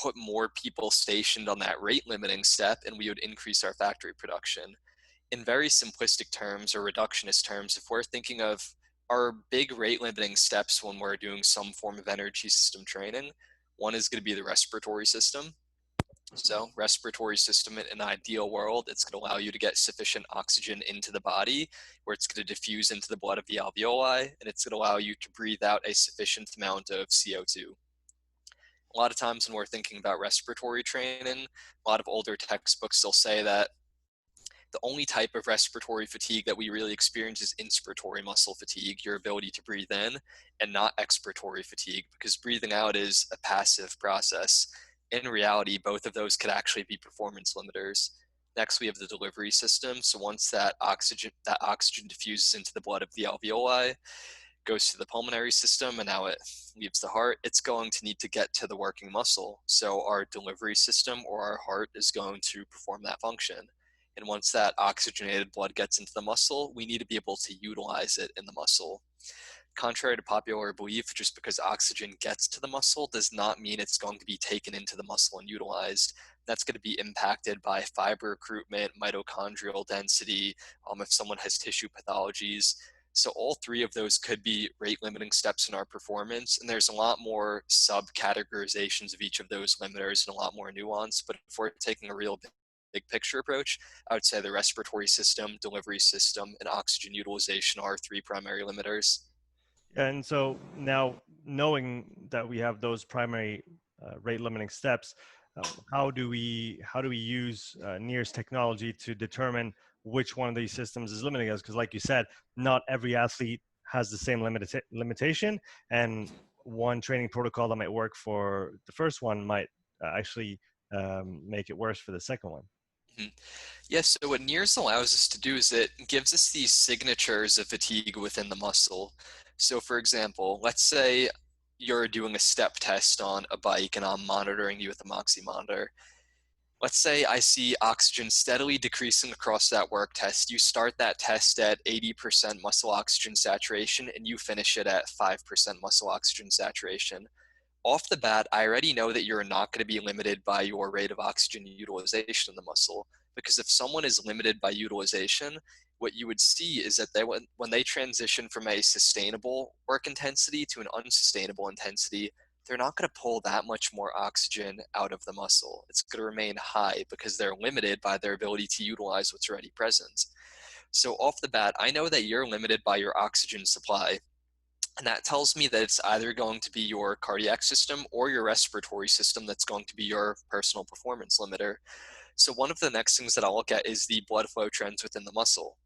S1: put more people stationed on that rate limiting step and we would increase our factory production. In very simplistic terms or reductionist terms, if we're thinking of our big rate limiting steps when we're doing some form of energy system training, one is going to be the respiratory system. So respiratory system, in an ideal world, it's going to allow you to get sufficient oxygen into the body, where it's going to diffuse into the blood of the alveoli, and it's going to allow you to breathe out a sufficient amount of CO2. A lot of times when we're thinking about respiratory training, a lot of older textbooks will say that the only type of respiratory fatigue that we really experience is inspiratory muscle fatigue, your ability to breathe in, and not expiratory fatigue, because breathing out is a passive process. In reality, both of those could actually be performance limiters. Next, we have the delivery system. So once that oxygen diffuses into the blood of the alveoli, goes to the pulmonary system, and now it leaves the heart, it's going to need to get to the working muscle. So our delivery system, or our heart, is going to perform that function. And once that oxygenated blood gets into the muscle, we need to be able to utilize it in the muscle. Contrary to popular belief, just because oxygen gets to the muscle does not mean it's going to be taken into the muscle and utilized. That's going to be impacted by fiber recruitment, mitochondrial density, if someone has tissue pathologies. So all 3 of those could be rate limiting steps in our performance. And there's a lot more sub-categorizations of each of those limiters and a lot more nuance. But if we're taking a real big picture approach, I would say the respiratory system, delivery system, and oxygen utilization are 3 primary limiters.
S2: And so now, knowing that we have those primary rate limiting steps. How do we use NIRS technology to determine which one of these systems is limiting us? Because, like you said, not every athlete has the same limitation, and one training protocol that might work for the first one might actually make it worse for the second one.
S1: Mhm. Yes, so what NIRS allows us to do is it gives us these signatures of fatigue within the muscle. So for example, let's say you're doing a step test on a bike and I'm monitoring you with a Moxy monitor. Let's say I see oxygen steadily decreasing across that work test. You start that test at 80% muscle oxygen saturation and you finish it at 5% muscle oxygen saturation. Off the bat, I already know that you're not going to be limited by your rate of oxygen utilization in the muscle. Because if someone is limited by utilization, what you would see is that when they transition from a sustainable work intensity to an unsustainable intensity, they're not going to pull that much more oxygen out of the muscle. It's going to remain high because they're limited by their ability to utilize what's already present. So off the bat, I know that you're limited by your oxygen supply. And that tells me that it's either going to be your cardiac system or your respiratory system that's going to be your personal performance limiter. So one of the next things that I'll look at is the blood flow trends within the muscle.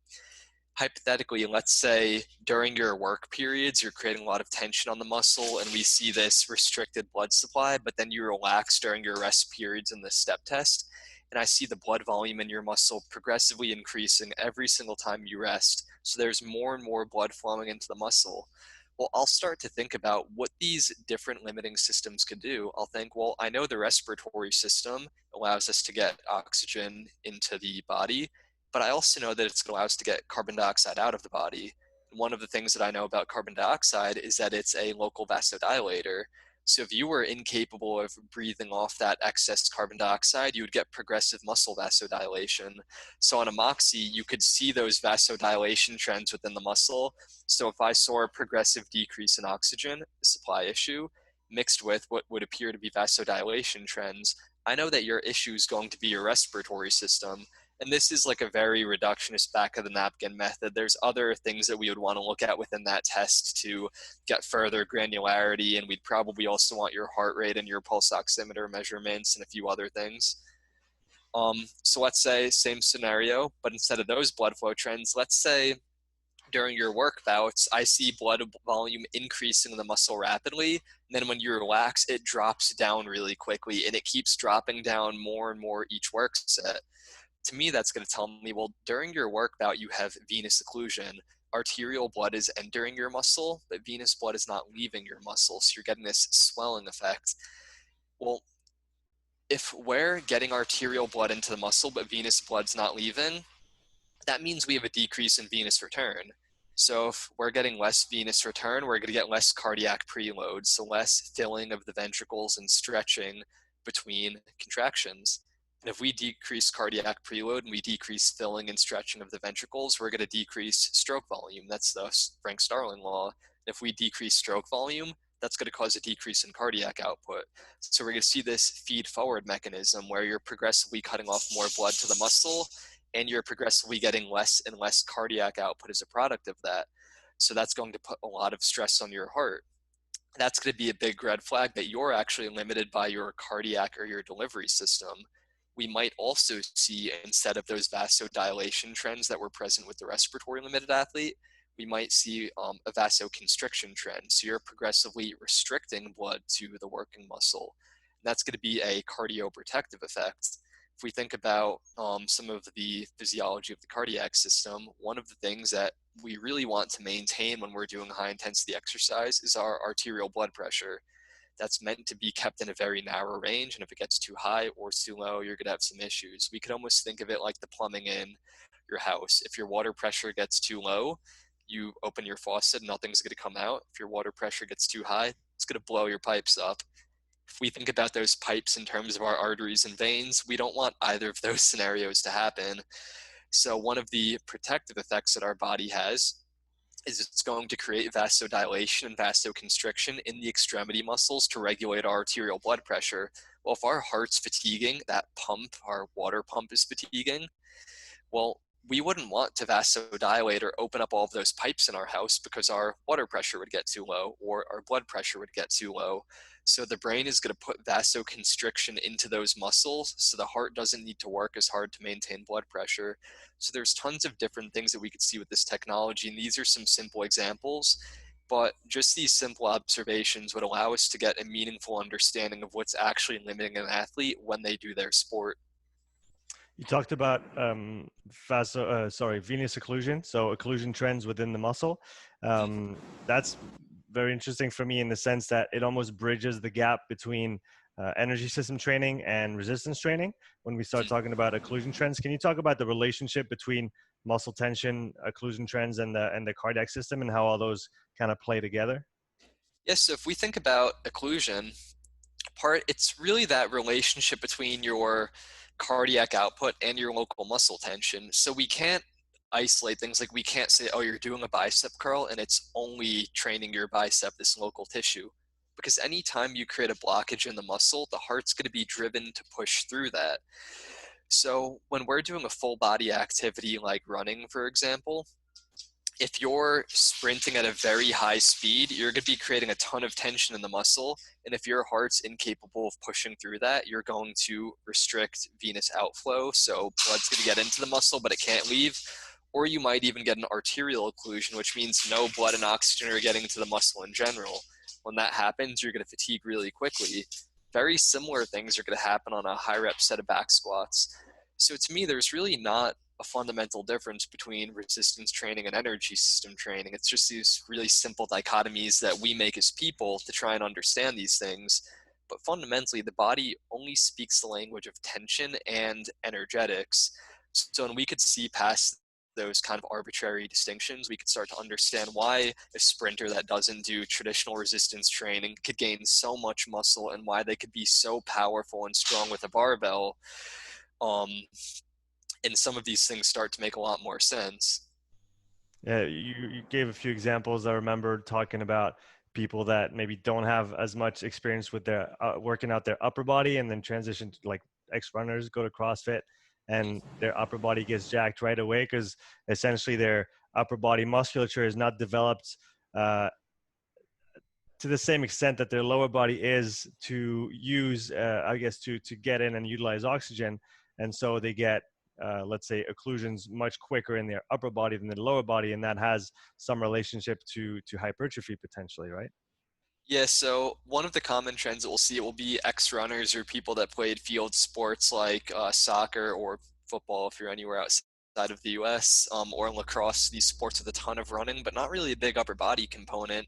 S1: Hypothetically, let's say during your work periods, you're creating a lot of tension on the muscle and we see this restricted blood supply, but then you relax during your rest periods in the step test. And I see the blood volume in your muscle progressively increasing every single time you rest. So there's more and more blood flowing into the muscle. Well, I'll start to think about what these different limiting systems could do. I'll think, well, I know the respiratory system allows us to get oxygen into the body, but I also know that it's going to allow us to get carbon dioxide out of the body. One of the things that I know about carbon dioxide is that it's a local vasodilator. So if you were incapable of breathing off that excess carbon dioxide, you would get progressive muscle vasodilation. So on a Moxy, you could see those vasodilation trends within the muscle. So if I saw a progressive decrease in oxygen, a supply issue, mixed with what would appear to be vasodilation trends, I know that your issue is going to be your respiratory system. And this is like a very reductionist back of the napkin method. There's other things that we would want to look at within that test to get further granularity. And we'd probably also want your heart rate and your pulse oximeter measurements and a few other things. So let's say same scenario, but instead of those blood flow trends, let's say during your work bouts, I see blood volume increasing in the muscle rapidly. And then when you relax, it drops down really quickly and it keeps dropping down more and more each work set. To me, that's going to tell me, well, during your work bout, you have venous occlusion. Arterial blood is entering your muscle, but venous blood is not leaving your muscle. So you're getting this swelling effect. Well, if we're getting arterial blood into the muscle, but venous blood's not leaving, that means we have a decrease in venous return. So if we're getting less venous return, we're going to get less cardiac preload, so less filling of the ventricles and stretching between contractions. And if we decrease cardiac preload and we decrease filling and stretching of the ventricles, we're going to decrease stroke volume. That's the Frank Starling law. If we decrease stroke volume, that's going to cause a decrease in cardiac output. So we're going to see this feed forward mechanism where you're progressively cutting off more blood to the muscle and you're progressively getting less and less cardiac output as a product of that. So that's going to put a lot of stress on your heart. That's going to be a big red flag that you're actually limited by your cardiac or your delivery system. We might also see, instead of those vasodilation trends that were present with the respiratory limited athlete, we might see a vasoconstriction trend. So you're progressively restricting blood to the working muscle. And that's going to be a cardioprotective effect. If we think about some of the physiology of the cardiac system, one of the things that we really want to maintain when we're doing high intensity exercise is our arterial blood pressure. That's meant to be kept in a very narrow range, and if it gets too high or too low, you're going to have some issues. We could almost think of it like the plumbing in your house. If your water pressure gets too low, you open your faucet, nothing's going to come out. If your water pressure gets too high, it's going to blow your pipes up. If we think about those pipes in terms of our arteries and veins, we don't want either of those scenarios to happen. So one of the protective effects that our body has is it's going to create vasodilation and vasoconstriction in the extremity muscles to regulate our arterial blood pressure. Well, if our heart's fatiguing, that pump, our water pump is fatiguing, well, we wouldn't want to vasodilate or open up all of those pipes in our house because our water pressure would get too low or our blood pressure would get too low. So the brain is going to put vasoconstriction into those muscles, so the heart doesn't need to work as hard to maintain blood pressure. So there's tons of different things that we could see with this technology, and these are some simple examples. But just these simple observations would allow us to get a meaningful understanding of what's actually limiting an athlete when they do their sport.
S2: You talked about venous occlusion, so occlusion trends within the muscle. That's very interesting for me in the sense that it almost bridges the gap between energy system training and resistance training. When we start talking about occlusion trends, can you talk about the relationship between muscle tension, occlusion trends, and the cardiac system, and how all those kind of play together?
S1: Yes, so if we think about occlusion, it's really that relationship between your cardiac output and your local muscle tension. So we can't isolate things, like we can't say, oh, you're doing a bicep curl and it's only training your bicep, this local tissue. Because anytime you create a blockage in the muscle, the heart's going to be driven to push through that. So when we're doing a full body activity like running, for example, if you're sprinting at a very high speed, you're going to be creating a ton of tension in the muscle. And if your heart's incapable of pushing through that, you're going to restrict venous outflow. So blood's going to get into the muscle, but it can't leave. Or you might even get an arterial occlusion, which means no blood and oxygen are getting into the muscle in general. When that happens, you're going to fatigue really quickly. Very similar things are going to happen on a high rep set of back squats. So to me, there's really not a fundamental difference between resistance training and energy system training. It's just these really simple dichotomies that we make as people to try and understand these things. But fundamentally, the body only speaks the language of tension and energetics. So when we could see past those kind of arbitrary distinctions, we could start to understand why a sprinter that doesn't do traditional resistance training could gain so much muscle and why they could be so powerful and strong with a barbell. And some of these things start to make a lot more sense.
S2: Yeah, you gave a few examples. I remember talking about people that maybe don't have as much experience with their working out their upper body and then transition to like ex-runners go to CrossFit and their upper body gets jacked right away because essentially their upper body musculature is not developed uh, to the same extent that their lower body is to use, I guess, to get in and utilize oxygen. And so they get, let's say, occlusions much quicker in their upper body than their lower body. And that has some relationship to hypertrophy potentially, right?
S1: Yeah, so one of the common trends that we'll see, it will be ex-runners or people that played field sports like soccer or football if you're anywhere outside of the US, or lacrosse, these sports with a ton of running, but not really a big upper body component,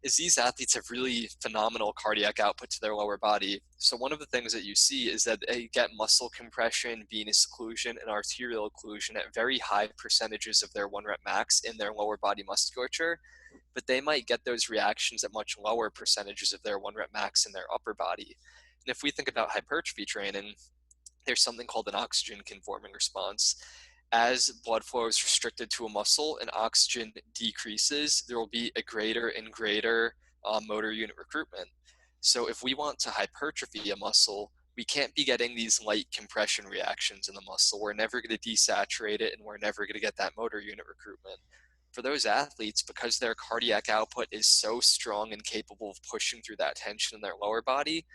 S1: is these athletes have really phenomenal cardiac output to their lower body. So one of the things that you see is that they get muscle compression, venous occlusion, and arterial occlusion at very high percentages of their 1 rep max in their lower body musculature, but they might get those reactions at much lower percentages of their 1 rep max in their upper body. And if we think about hypertrophy training, there's something called an oxygen conforming response. As blood flow is restricted to a muscle and oxygen decreases, there will be a greater and greater motor unit recruitment. So if we want to hypertrophy a muscle, we can't be getting these light compression reactions in the muscle. We're never going to desaturate it, and we're never going to get that motor unit recruitment. For those athletes, because their cardiac output is so strong and capable of pushing through that tension in their lower body,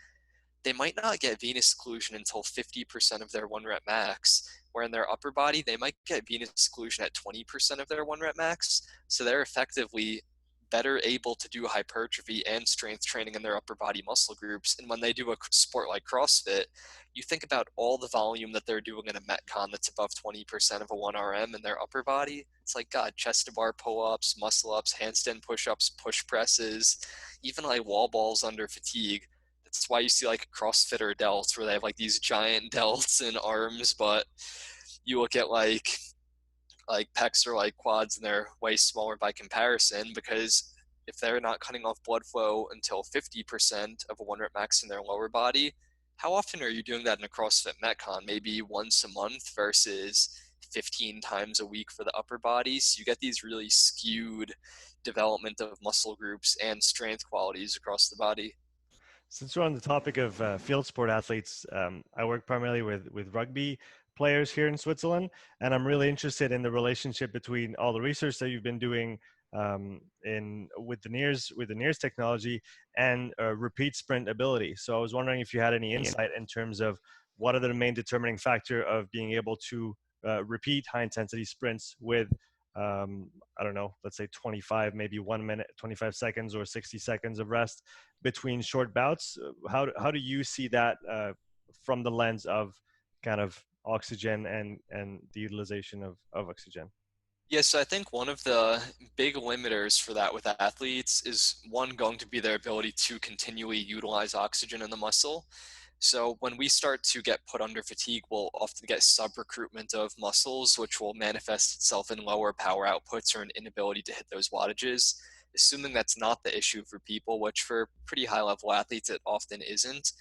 S1: they might not get venous occlusion until 50% of their 1 rep max, where in their upper body, they might get venous occlusion at 20% of their 1 rep max. So they're effectively better able to do hypertrophy and strength training in their upper body muscle groups. And when they do a sport like CrossFit, you think about all the volume that they're doing in a Metcon that's above 20% of a 1RM in their upper body. It's like, God, chest to bar pull-ups, muscle-ups, handstand push-ups, push presses, even like wall balls under fatigue. That's why you see like CrossFitter delts where they have like these giant delts in arms, but you look at like pecs or like quads and they're way smaller by comparison, because if they're not cutting off blood flow until 50% of a 1 rep max in their lower body, how often are you doing that in a CrossFit Metcon? Maybe once a month versus 15 times a week for the upper body. So you get these really skewed development of muscle groups and strength qualities across the body.
S2: Since we're on the topic of field sport athletes, I work primarily with rugby players here in Switzerland, and I'm really interested in the relationship between all the research that you've been doing in with the NIRS technology and repeat sprint ability. So I was wondering if you had any insight in terms of what are the main determining factor of being able to repeat high intensity sprints with I don't know, let's say 25, maybe 1 minute, 25 seconds or 60 seconds of rest between short bouts. How do you see that from the lens of kind of oxygen and the utilization of oxygen?
S1: Yes, I think one of the big limiters for that with athletes is one going to be their ability to continually utilize oxygen in the muscle. So when we start to get put under fatigue, we'll often get sub-recruitment of muscles, which will manifest itself in lower power outputs or an inability to hit those wattages. Assuming that's not the issue for people, which for pretty high level athletes it often isn't,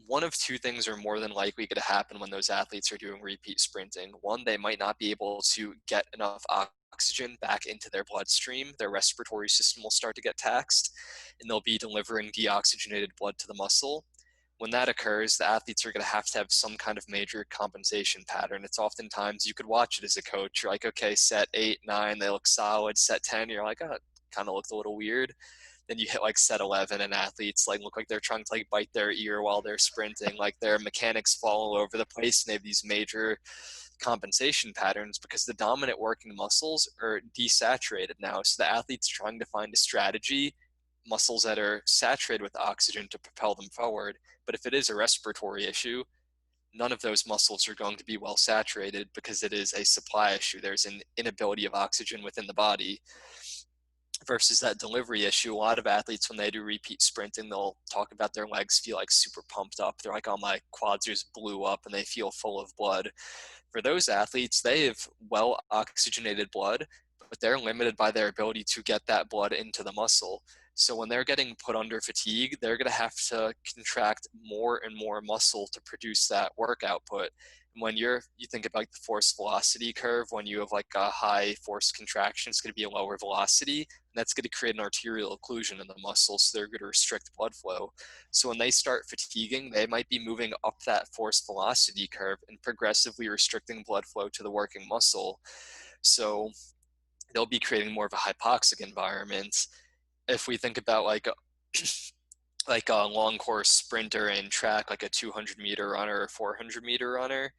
S1: one of two things are more than likely going to happen when those athletes are doing repeat sprinting. One, they might not be able to get enough oxygen back into their bloodstream. Their respiratory system will start to get taxed, and they'll be delivering deoxygenated blood to the muscle. When that occurs, the athletes are going to have some kind of major compensation pattern. It's oftentimes, you could watch it as a coach. You're like, okay, set 8, 9, they look solid. Set 10, you're like, oh, it kind of looked a little weird. Then you hit like set 11 and athletes like look like they're trying to like bite their ear while they're sprinting, like their mechanics fall all over the place, and they have these major compensation patterns because the dominant working muscles are desaturated now. So the athlete's trying to find a strategy, muscles that are saturated with oxygen to propel them forward. But if it is a respiratory issue, none of those muscles are going to be well saturated because it is a supply issue. There's an inability of oxygen within the body versus that delivery issue. A lot of athletes, when they do repeat sprinting, they'll talk about their legs feel like super pumped up. They're like, oh, my quads just blew up, and they feel full of blood. For those athletes, they have well oxygenated blood, but they're limited by their ability to get that blood into the muscle. So when they're getting put under fatigue, they're going to have to contract more and more muscle to produce that work output. When you think about like the force velocity curve, when you have like a high force contraction, it's going to be a lower velocity, and that's going to create an arterial occlusion in the muscle, so they're going to restrict blood flow. So when they start fatiguing, they might be moving up that force velocity curve and progressively restricting blood flow to the working muscle. So they'll be creating more of a hypoxic environment. If we think about like like a long course sprinter in track, like a 200-meter runner or 400-meter runner,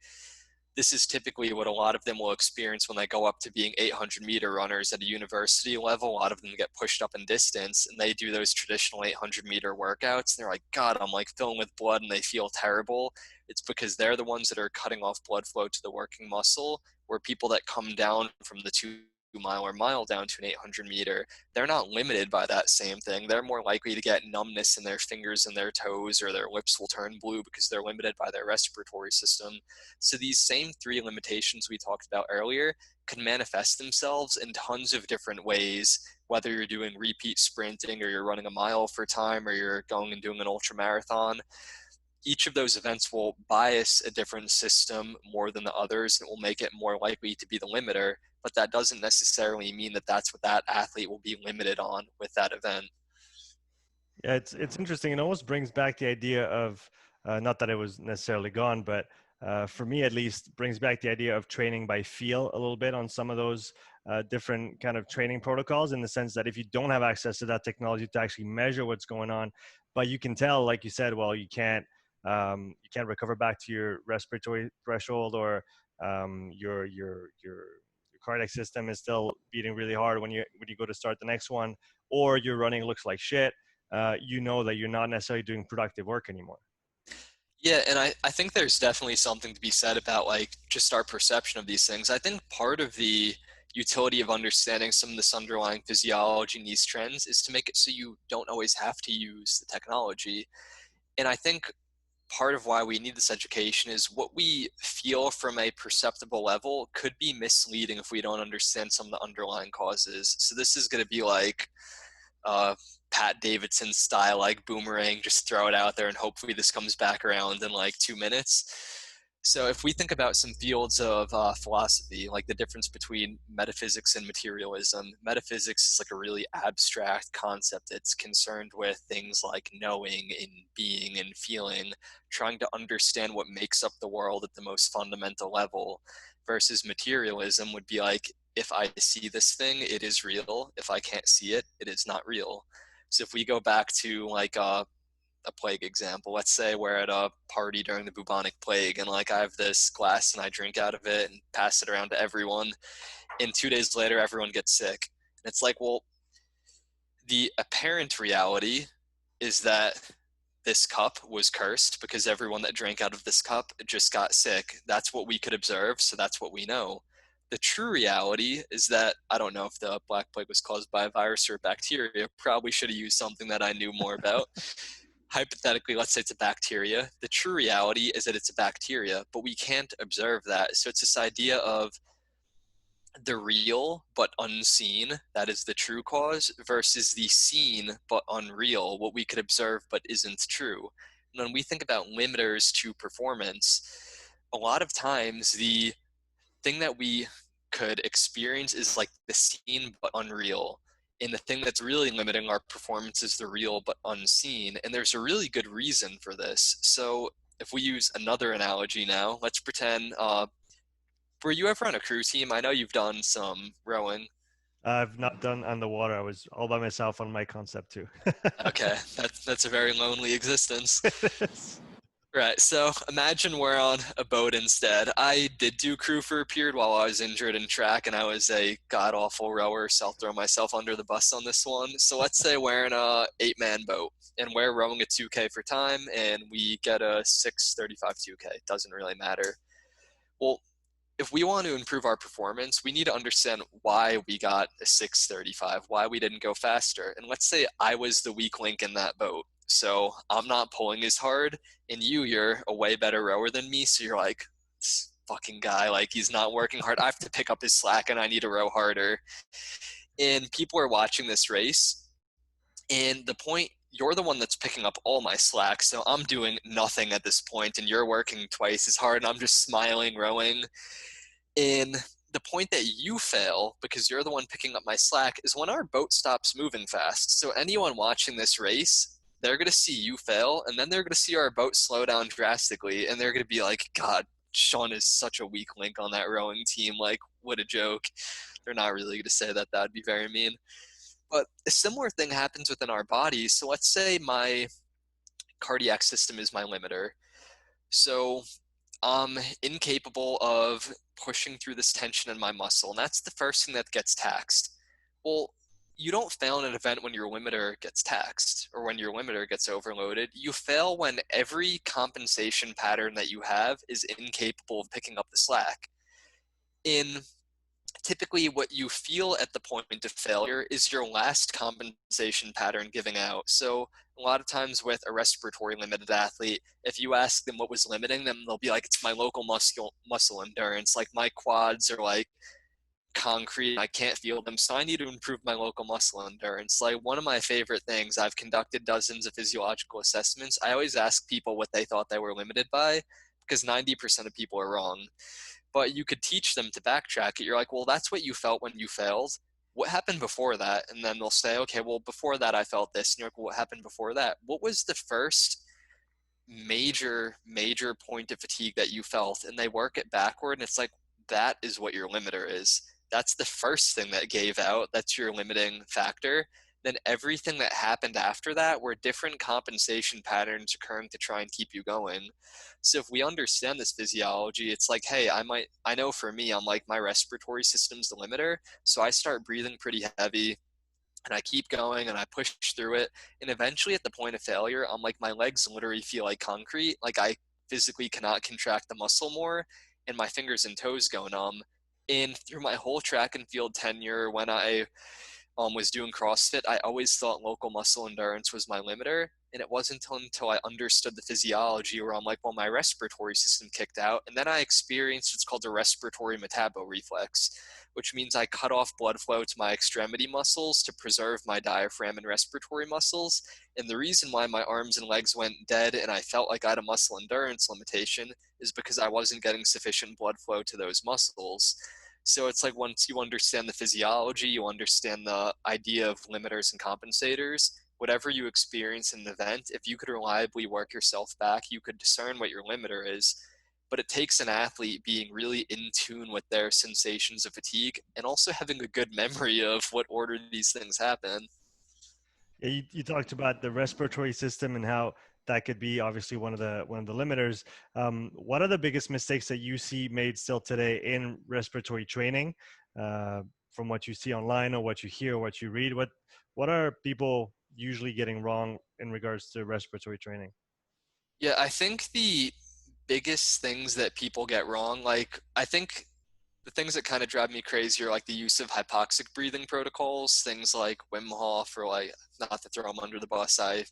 S1: this is typically what a lot of them will experience when they go up to being 800-meter runners at a university level. A lot of them get pushed up in distance, and they do those traditional 800-meter workouts. And they're like, God, I'm like filling with blood, and they feel terrible. It's because they're the ones that are cutting off blood flow to the working muscle, where people that come down from the 2-mile or mile down to an 800-meter, they're not limited by that same thing. They're more likely to get numbness in their fingers and their toes, or their lips will turn blue because they're limited by their respiratory system. So these same three limitations we talked about earlier can manifest themselves in tons of different ways, whether you're doing repeat sprinting or you're running a mile for time or you're going and doing an ultra marathon. Each of those events will bias a different system more than the others, and it will make it more likely to be the limiter, but that doesn't necessarily mean that that's what that athlete will be limited on with that event.
S2: Yeah, it's interesting. It almost brings back the idea of not that it was necessarily gone, but for me at least, brings back the idea of training by feel a little bit on some of those different kind of training protocols. In the sense that if you don't have access to that technology to actually measure what's going on, but you can tell, like you said, well, you can't recover back to your respiratory threshold, or your cardiac system is still beating really hard when you go to start the next one, or your running looks like shit. You know that you're not necessarily doing productive work anymore.
S1: Yeah, and I think there's definitely something to be said about like just our perception of these things. I think part of the utility of understanding some of this underlying physiology and these trends is to make it so you don't always have to use the technology. And I think part of why we need this education is what we feel from a perceptible level could be misleading if we don't understand some of the underlying causes. So this is going to be like Pat Davidson style, like boomerang, just throw it out there and hopefully this comes back around in like 2 minutes. So if we think about some fields of philosophy, like the difference between metaphysics and materialism, metaphysics is like a really abstract concept. It's concerned with things like knowing and being and feeling, trying to understand what makes up the world at the most fundamental level, versus materialism would be like if I see this thing, it is real. If I can't see it, it is not real. So if we go back to like a plague example, let's say we're at a party during the bubonic plague and like I have this glass and I drink out of it and pass it around to everyone, and 2 days later everyone gets sick. And it's like, well, the apparent reality is that this cup was cursed because everyone that drank out of this cup just got sick. That's what we could observe, so that's what we know. The true reality is that I don't know if the Black Plague was caused by a virus or a bacteria. Probably should have used something that I knew more about. Hypothetically, let's say it's a bacteria. The true reality is that it's a bacteria, but we can't observe that. So it's this idea of the real but unseen, that is the true cause, versus the seen but unreal, what we could observe but isn't true. And when we think about limiters to performance, a lot of times the thing that we could experience is like the seen but unreal. And the thing that's really limiting our performance is the real but unseen. And there's a really good reason for this. So if we use another analogy now, let's pretend were you ever on a crew team? I know you've done some rowing.
S2: I've not done on the water. I was all by myself on my concept too.
S1: Okay, that's a very lonely existence.
S2: It is.
S1: Right, so imagine we're on a boat instead. I did do crew for a period while I was injured in track, and I was a god-awful rower, so I'll throw myself under the bus on this one. So let's say we're in a 8-man boat, and we're rowing a 2K for time, and we get a 6:35 2K. It doesn't really matter. Well, if we want to improve our performance, we need to understand why we got a 6:35, why we didn't go faster. And let's say I was the weak link in that boat. So I'm not pulling as hard, and you're a way better rower than me. So you're like, this fucking guy, like he's not working hard. I have to pick up his slack and I need to row harder. And people are watching this race. And the point, you're the one that's picking up all my slack. So I'm doing nothing at this point, and you're working twice as hard, and I'm just smiling, rowing. In the point that you fail because you're the one picking up my slack is when our boat stops moving fast. So anyone watching this race, they're going to see you fail, and then they're going to see our boat slow down drastically, and they're going to be like, God, Sean is such a weak link on that rowing team. Like, what a joke. They're not really going to say that. That would be very mean. But a similar thing happens within our bodies. So let's say my cardiac system is my limiter. So I'm incapable of pushing through this tension in my muscle, and that's the first thing that gets taxed. Well, you don't fail in an event when your limiter gets taxed or when your limiter gets overloaded. You fail when every compensation pattern that you have is incapable of picking up the slack. In typically what you feel at the point of failure is your last compensation pattern giving out. So a lot of times with a respiratory limited athlete, if you ask them what was limiting them, they'll be like, it's my local muscle endurance. Like my quads are like concrete. I can't feel them. So I need to improve my local muscle endurance. Like one of my favorite things, I've conducted dozens of physiological assessments. I always ask people what they thought they were limited by because 90% of people are wrong. But you could teach them to backtrack it. You're like, well, that's what you felt when you failed. What happened before that? And then they'll say, okay, well, before that I felt this. And you're like, well, what happened before that? What was the first major point of fatigue that you felt? And they work it backward, and it's like, that is what your limiter is. That's the first thing that gave out. That's your limiting factor. Then everything that happened after that were different compensation patterns occurring to try and keep you going. So if we understand this physiology, it's like, hey, I know for me, I'm like, my respiratory system's the limiter. So I start breathing pretty heavy and I keep going and I push through it. And eventually at the point of failure, I'm like, my legs literally feel like concrete. Like I physically cannot contract the muscle more, and my fingers and toes go numb. And through my whole track and field tenure, when I was doing CrossFit, I always thought local muscle endurance was my limiter. And it wasn't until I understood the physiology where I'm like, well, my respiratory system kicked out. And then I experienced what's called a respiratory metaboreflex, which means I cut off blood flow to my extremity muscles to preserve my diaphragm and respiratory muscles. And the reason why my arms and legs went dead and I felt like I had a muscle endurance limitation is because I wasn't getting sufficient blood flow to those muscles. So it's like once you understand the physiology, you understand the idea of limiters and compensators, whatever you experience in the event, if you could reliably work yourself back, you could discern what your limiter is. but it takes an athlete being really in tune with their sensations of fatigue and also having a good memory of what order these things happen.
S2: Yeah, you talked about the respiratory system and how that could be obviously one of the limiters. What are the biggest mistakes that you see made still today in respiratory training, from what you see online or what you hear, or what you read? What are people usually getting wrong in regards to respiratory training?
S1: Yeah, I think the biggest things that people get wrong, like I think the things that kind of drive me crazy are like the use of hypoxic breathing protocols, things like Wim Hof, or like, not to throw them under the bus, I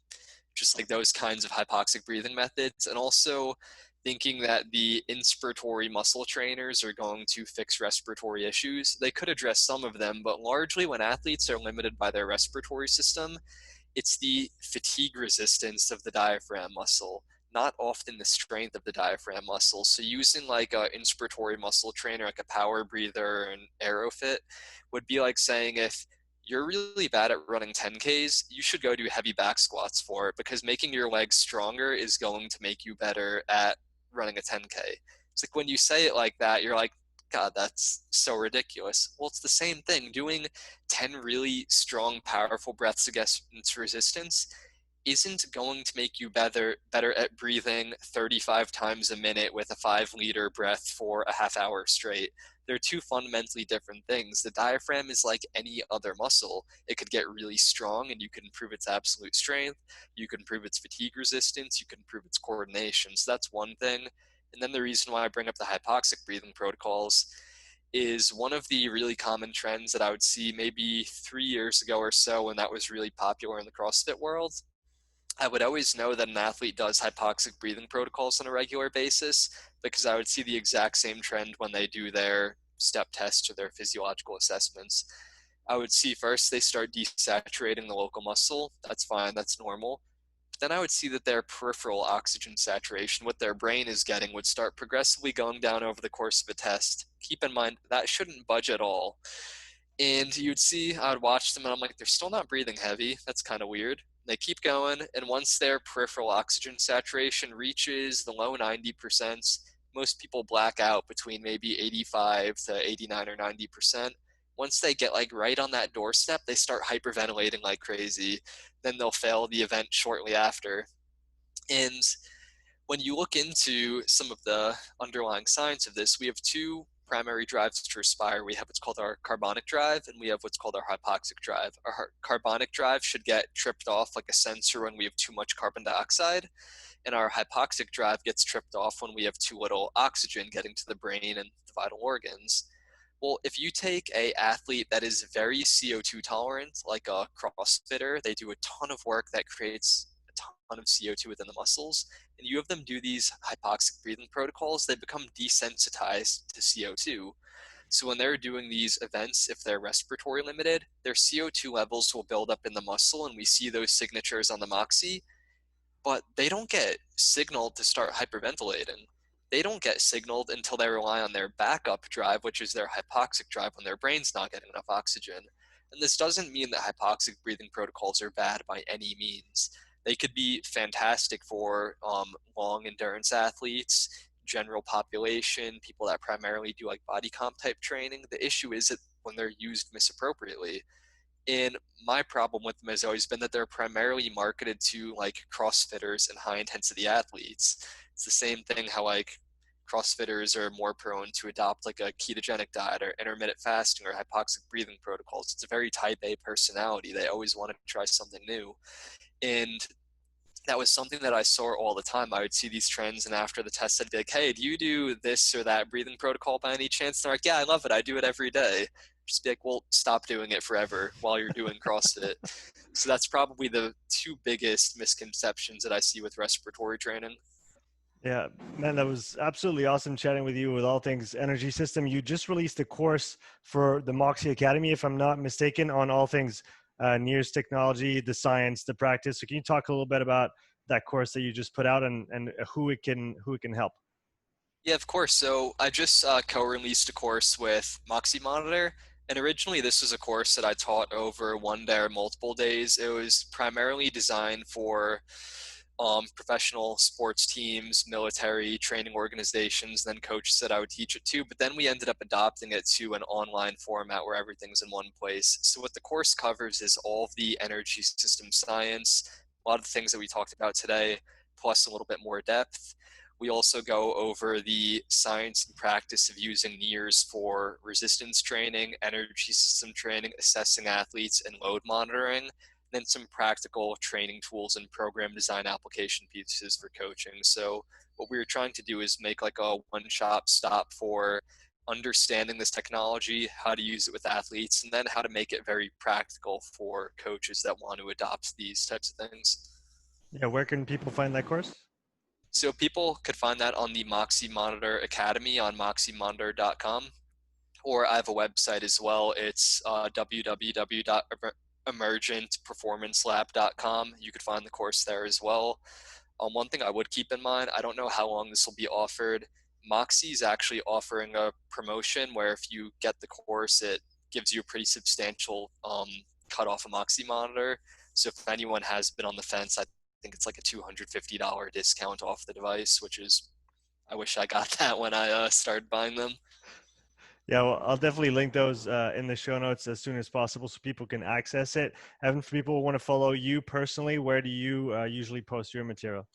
S1: just like those kinds of hypoxic breathing methods, and also thinking that the inspiratory muscle trainers are going to fix respiratory issues. They could address some of them, but largely when athletes are limited by their respiratory system, it's the fatigue resistance of the diaphragm muscle, not often the strength of the diaphragm muscle. So using like a inspiratory muscle trainer, like a power breather and aerofit, would be like saying if you're really bad at running 10Ks, you should go do heavy back squats for it, because making your legs stronger is going to make you better at running a 10K. It's like when you say it like that, you're like, God, that's so ridiculous. Well, it's the same thing. Doing 10 really strong, powerful breaths against resistance isn't going to make you better at breathing 35 times a minute with a 5-liter breath for a half hour straight. They're two fundamentally different things. The diaphragm is like any other muscle. It could get really strong and you can improve its absolute strength. You can improve its fatigue resistance. You can improve its coordination. So that's one thing. And then the reason why I bring up the hypoxic breathing protocols is one of the really common trends that I would see maybe 3 years ago or so when that was really popular in the CrossFit world. I would always know that an athlete does hypoxic breathing protocols on a regular basis because I would see the exact same trend when they do their step tests or their physiological assessments. I would see first they start desaturating the local muscle. That's fine, that's normal. Then I would see that their peripheral oxygen saturation, what their brain is getting, would start progressively going down over the course of a test. Keep in mind, that shouldn't budge at all. And you'd see, I would watch them and I'm like, they're still not breathing heavy. That's kind of weird. They keep going, and once their peripheral oxygen saturation reaches the low 90%, most people black out between maybe 85 to 89 or 90%. Once they get like right on that doorstep, they start hyperventilating like crazy. Then they'll fail the event shortly after. And when you look into some of the underlying science of this, we have two primary drives to respire. We have what's called our carbonic drive, and we have what's called our hypoxic drive. Our carbonic drive should get tripped off like a sensor when we have too much carbon dioxide, and our hypoxic drive gets tripped off when we have too little oxygen getting to the brain and the vital organs. Well, if you take a athlete that is very CO2 tolerant, like a CrossFitter, they do a ton of work that creates a ton of CO2 within the muscles, and you have them do these hypoxic breathing protocols, they become desensitized to CO2. So when they're doing these events, if they're respiratory limited, their CO2 levels will build up in the muscle, and we see those signatures on the Moxy, but they don't get signaled to start hyperventilating. They don't get signaled until they rely on their backup drive, which is their hypoxic drive when their brain's not getting enough oxygen. And this doesn't mean that hypoxic breathing protocols are bad by any means. They could be fantastic for long endurance athletes, general population, people that primarily do like body comp type training. The issue is that when they're used misappropriately. And my problem with them has always been that they're primarily marketed to like CrossFitters and high intensity athletes. It's the same thing how like CrossFitters are more prone to adopt like a ketogenic diet or intermittent fasting or hypoxic breathing protocols. It's a very type A personality. They always want to try something new. And that was something that I saw all the time. I would see these trends, and after the test, I'd be like, hey, do you do this or that breathing protocol by any chance? And they're like, yeah, I love it. I do it every day. Just be like, well, stop doing it forever while you're doing CrossFit. So that's probably the two biggest misconceptions that I see with respiratory training.
S2: Yeah, man, that was absolutely awesome chatting with you with all things energy system. You just released a course for the Moxy Academy, if I'm not mistaken, on all things NIRS technology, the science, the practice. So can you talk a little bit about that course that you just put out and who it can help?
S1: Yeah, of course. So I just co-released a course with Moxy Monitor. And originally this was a course that I taught over one day or multiple days. It was primarily designed for professional sports teams, military training organizations, then coaches said I would teach it to. But then we ended up adopting it to an online format where everything's in one place. So what the course covers is all of the energy system science, a lot of the things that we talked about today, plus a little bit more depth. We also go over the science and practice of using NIRS for resistance training, energy system training, assessing athletes, and load monitoring. Then some practical training tools and program design application pieces for coaching. So what we were trying to do is make like a one-stop stop for understanding this technology, how to use it with athletes, and then how to make it very practical for coaches that want to adopt these types of things.
S2: Yeah, where can people find that course?
S1: So people could find that on the Moxy Monitor Academy on moxymonitor.com, or I have a website as well. It's www.emergentperformancelab.com. You could find the course there as well. One thing I would keep in mind, I don't know how long this will be offered. Moxy is actually offering a promotion where if you get the course, it gives you a pretty substantial cut off a Moxy monitor. So if anyone has been on the fence, I think it's like a $250 discount off the device, which is, I wish I got that when I started buying them.
S2: Yeah, well, I'll definitely link those in the show notes as soon as possible so people can access it. Evan, for people who want to follow you personally, where do you usually post your material?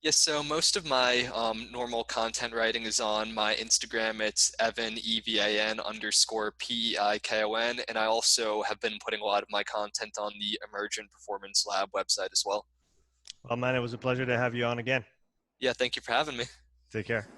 S1: Yes, so most of my normal content writing is on my Instagram. It's Evan, EVAN underscore PEIKON. And I also have been putting a lot of my content on the Emergent Performance Lab website as well.
S2: Well, man, it was a pleasure to have you on again.
S1: Yeah, thank you for having me.
S2: Take care.